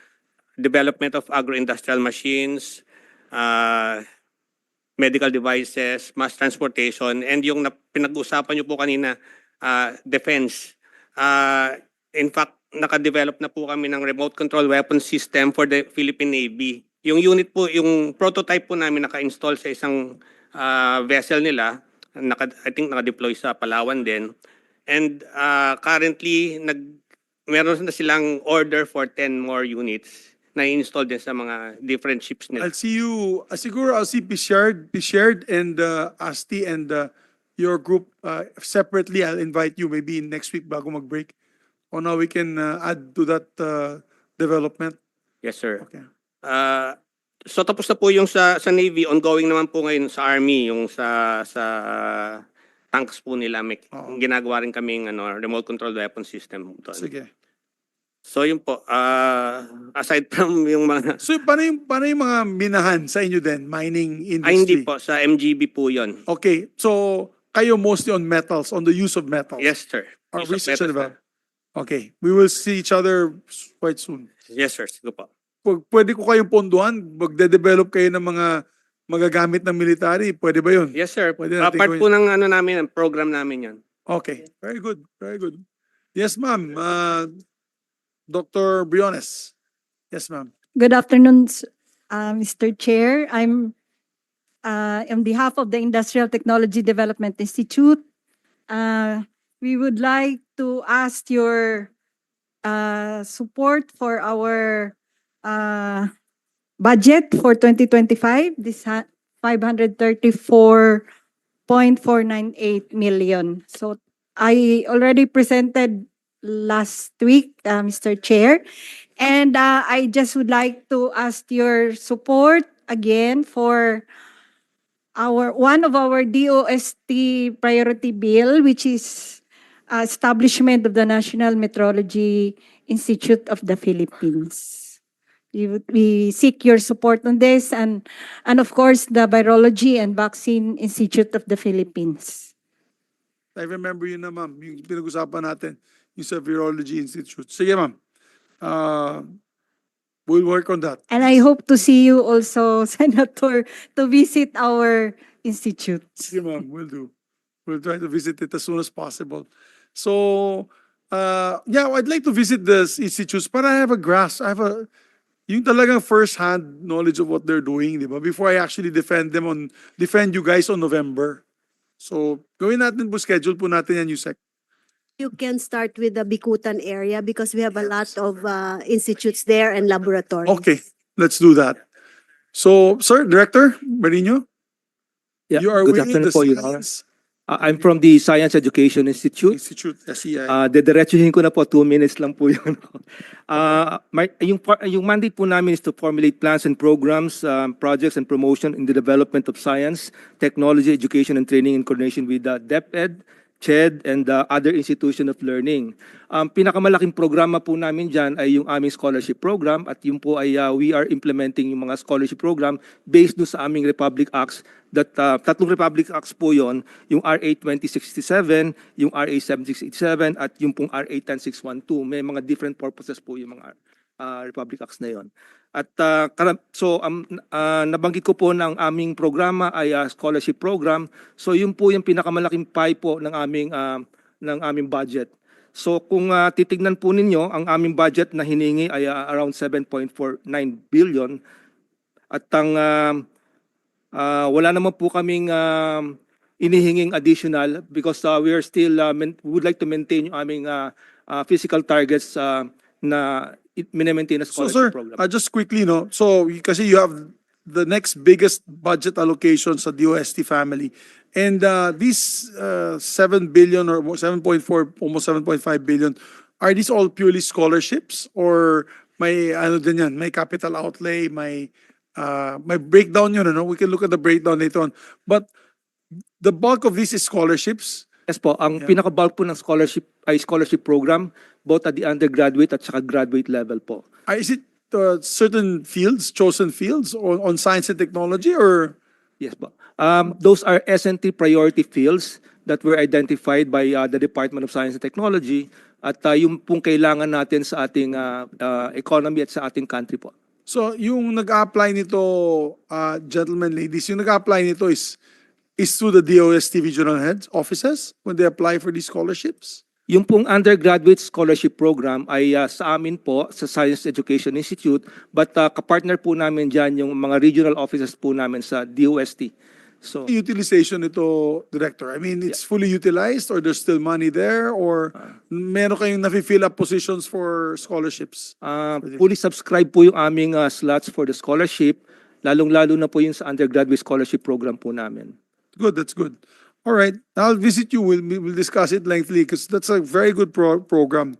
[SPEAKER 17] development of agro-industrial machines, medical devices, mass transportation, and yung pinag-usapan niyo po kanina, defense. In fact, naka-develop na po kami ng remote control weapon system for the Philippine Navy. Yung unit po, yung prototype po namin naka-install sa isang vessel nila. I think naka-deploy sa Palawan din. And currently, meron na silang order for 10 more units na install din sa mga different ships nila.
[SPEAKER 1] I'll see you, siguro I'll see Pichard and Asti and your group separately. I'll invite you maybe next week bago mag-break on how we can add to that development.
[SPEAKER 17] Yes, sir.
[SPEAKER 1] Okay.
[SPEAKER 17] So tapos na po yung sa Navy, ongoing naman po ngayon sa Army, yung sa tanks po nila. May ginagawa rin kaming remote control weapon system doon.
[SPEAKER 1] Sige.
[SPEAKER 17] So yun po, aside from yung mga...
[SPEAKER 1] So paano yung mga minahan sa inyo din, mining industry?
[SPEAKER 17] Ay, hindi po, sa MGB po yun.
[SPEAKER 1] Okay, so kayo mostly on metals, on the use of metals?
[SPEAKER 17] Yes, sir.
[SPEAKER 1] Or
[SPEAKER 17] Use of
[SPEAKER 1] research and
[SPEAKER 17] metals,
[SPEAKER 1] development? Okay, we will see each other quite soon.
[SPEAKER 17] Yes, sir. Sige po.
[SPEAKER 1] Pwede ko kayong ponduhan, magde-develop kayo ng mga magagamit ng military, pwede ba yun?
[SPEAKER 17] Yes, sir.
[SPEAKER 1] Pwede natin
[SPEAKER 17] Part
[SPEAKER 1] gawin.
[SPEAKER 17] po ng namin, ng program namin yun.
[SPEAKER 1] Okay, very good, very good. Yes, ma'am. Dr. Briones. Yes, ma'am.
[SPEAKER 18] Good afternoon, Mr. Chair. I'm on behalf of the Industrial Technology Development Institute. We would like to ask your support for our budget for 2025. This 534.498 million. So I already presented last week, Mr. Chair. And I just would like to ask your support again for one of our DOST priority bill, which is establishment of the National Metrology Institute of the Philippines. We seek your support on this and of course the Virology and Vaccine Institute of the Philippines.
[SPEAKER 1] I remember yun na, ma'am. Yung pinag-usapan natin, yung sa Virology Institute. Sige, ma'am. We'll work on that.
[SPEAKER 18] And I hope to see you also, Senator, to visit our institute.
[SPEAKER 1] Sige, ma'am. We'll do. We'll try to visit it as soon as possible. So, yeah, I'd like to visit these institutes para I have a grasp. I have yung talagang first-hand knowledge of what they're doing, di ba? Before I actually defend you guys on November. So, gawin natin po, schedule po natin yan, Yusek.
[SPEAKER 3] You can start with the Bikutan area because we have a lot of institutes there and laboratories.
[SPEAKER 1] Okay, let's do that. So, sir, Director Marino,
[SPEAKER 19] Yeah,
[SPEAKER 1] you are
[SPEAKER 19] good
[SPEAKER 1] with
[SPEAKER 19] afternoon
[SPEAKER 1] the
[SPEAKER 19] po, Your Honor.
[SPEAKER 1] Science
[SPEAKER 19] I'm from the Science Education Institute.
[SPEAKER 1] SEI.
[SPEAKER 19] Dediretsuhin ko na po, 2 minutes lang po yun. Yung mandate po namin is to formulate plans and programs, projects and promotion in the development of science, technology, education and training in coordination with the DepEd, CHED, and other institution of learning. Pinakamalaking programa po namin dyan ay yung aming scholarship program at yun po ay we are implementing yung mga scholarship program based doon sa aming Republic Acts. Tatlong Republic Acts po yon, yung RA 2067, yung RA 7687 at yung pong RA 10612. May mga different purposes po yung mga Republic Acts na yon. At nabanggit ko po ng aming programa ay scholarship program. So yun po yung pinakamalaking pie po ng aming budget. So kung titignan po ninyo, ang aming budget na hiningi ay around 7.49 billion. At ang wala naman po kaming inihinging additional because we are still would like to maintain yung aming physical targets na maintain a
[SPEAKER 1] So,
[SPEAKER 19] scholarship
[SPEAKER 1] sir,
[SPEAKER 19] program.
[SPEAKER 1] just quickly, no? So, kasi you have the next biggest budget allocation sa DOST family. And these 7 billion or 7.4, almost 7.5 billion, are these all purely scholarships or may ano din yan, may capital outlay, may breakdown yun, ano? We can look at the breakdown later on. But the bulk of this is scholarships.
[SPEAKER 19] Yes po, ang
[SPEAKER 1] Yeah.
[SPEAKER 19] pinaka-bulk po ng scholarship ay scholarship program, both at the undergraduate at saka graduate level po.
[SPEAKER 1] Is it certain fields, chosen fields on science and technology or?
[SPEAKER 19] Yes po. Those are S&T priority fields that were identified by the Department of Science and Technology at yung pong kailangan natin sa ating economy at sa ating country po.
[SPEAKER 1] So yung nag-apply nito, gentlemen, ladies, yung nag-apply nito is through the DOST regional heads offices when they apply for these scholarships?
[SPEAKER 19] Yung pong undergraduate scholarship program ay sa amin po, sa Science Education Institute, but kapartner po namin dyan yung mga regional offices po namin sa DOST. So,
[SPEAKER 1] Utilization nito, Director? I mean, it's fully utilized or there's still money there or meron kayong nafi-fill up positions for scholarships?
[SPEAKER 19] fully subscribed po yung aming slots for the scholarship, lalong-lalo na po yung sa undergraduate scholarship program po namin.
[SPEAKER 1] Good, that's good. All right, I'll visit you. We'll discuss it lengthily because that's a very good program.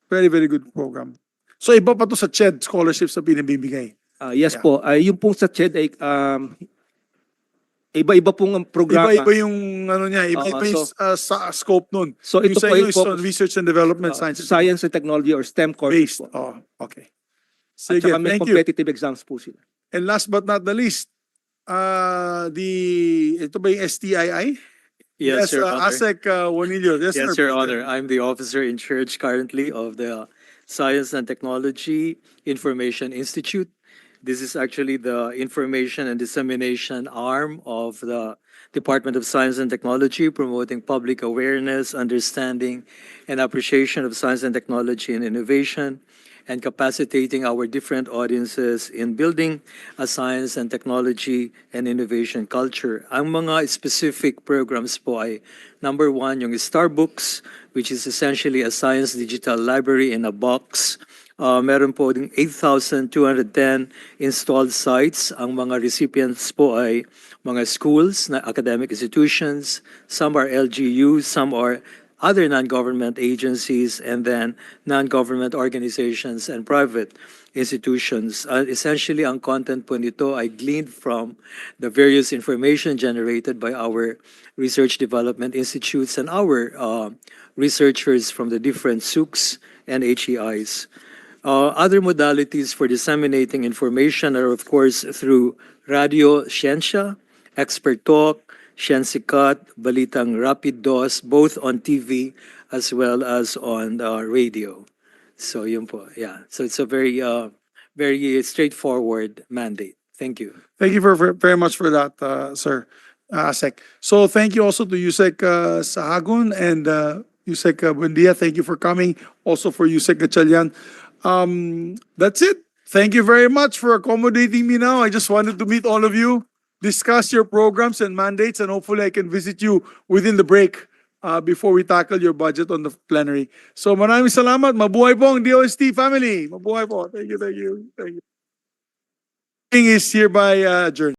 [SPEAKER 1] Very, very good program. So iba pa to sa CHED scholarships na pinabibigay.
[SPEAKER 19] Yes
[SPEAKER 1] Yeah.
[SPEAKER 19] po, yung pong sa CHED ay iba-iba pong programa.
[SPEAKER 1] Iba-iba yung ano niya, iba-iba yung scope nun.
[SPEAKER 19] So
[SPEAKER 1] Yung
[SPEAKER 19] ito
[SPEAKER 1] sa
[SPEAKER 19] po
[SPEAKER 1] inyo
[SPEAKER 19] ay
[SPEAKER 1] is on
[SPEAKER 19] focus-
[SPEAKER 1] research and development,
[SPEAKER 19] Science and Technology or STEM courses
[SPEAKER 1] based.
[SPEAKER 19] po.
[SPEAKER 1] Oh, okay.
[SPEAKER 19] At
[SPEAKER 1] Sige,
[SPEAKER 19] saka may
[SPEAKER 1] thank you.
[SPEAKER 19] competitive exams po sila.
[SPEAKER 1] And last but not the least, ito ba yung STII?
[SPEAKER 20] Yes, Your Honor.
[SPEAKER 1] ASEC Juanillo. Yes,
[SPEAKER 20] Yes,
[SPEAKER 1] sir.
[SPEAKER 20] Your Honor. I'm the officer in charge currently of the Science and Technology Information Institute. This is actually the information and dissemination arm of the Department of Science and Technology, promoting public awareness, understanding, and appreciation of science and technology and innovation, and capacitating our different audiences in building a science and technology and innovation culture. Ang mga specific programs po ay number 1, yung Starbooks, which is essentially a science digital library in a box. Meron po ding 8,210 installed sites. Ang mga recipients po ay mga schools, na academic institutions, some are LGUs, some are other non-government agencies, and then non-government organizations and private institutions. Essentially, ang content po nito ay gleaned from the various information generated by our research development institutes and our researchers from the different SUCs and HEIs. Other modalities for disseminating information are, of course, through Radio Scientia, Expert Talk, Sciensikat, Balitang Rapid Dos, both on TV as well as on radio. So yun po, yeah. So it's a very, very straightforward mandate. Thank you.
[SPEAKER 1] Thank you very much for that, sir, ASEC. So thank you also to Yusek Sahagun and Yusek Buendia. Thank you for coming. Also for Yusek Gatchalian. That's it. Thank you very much for accommodating me now. I just wanted to meet all of you, discuss your programs and mandates, and hopefully I can visit you within the break before we tackle your budget on the plenary. So maraming salamat. Mabuhay po ang DOST family. Mabuhay po. Thank you, thank you, thank you. Meeting is hereby adjourned.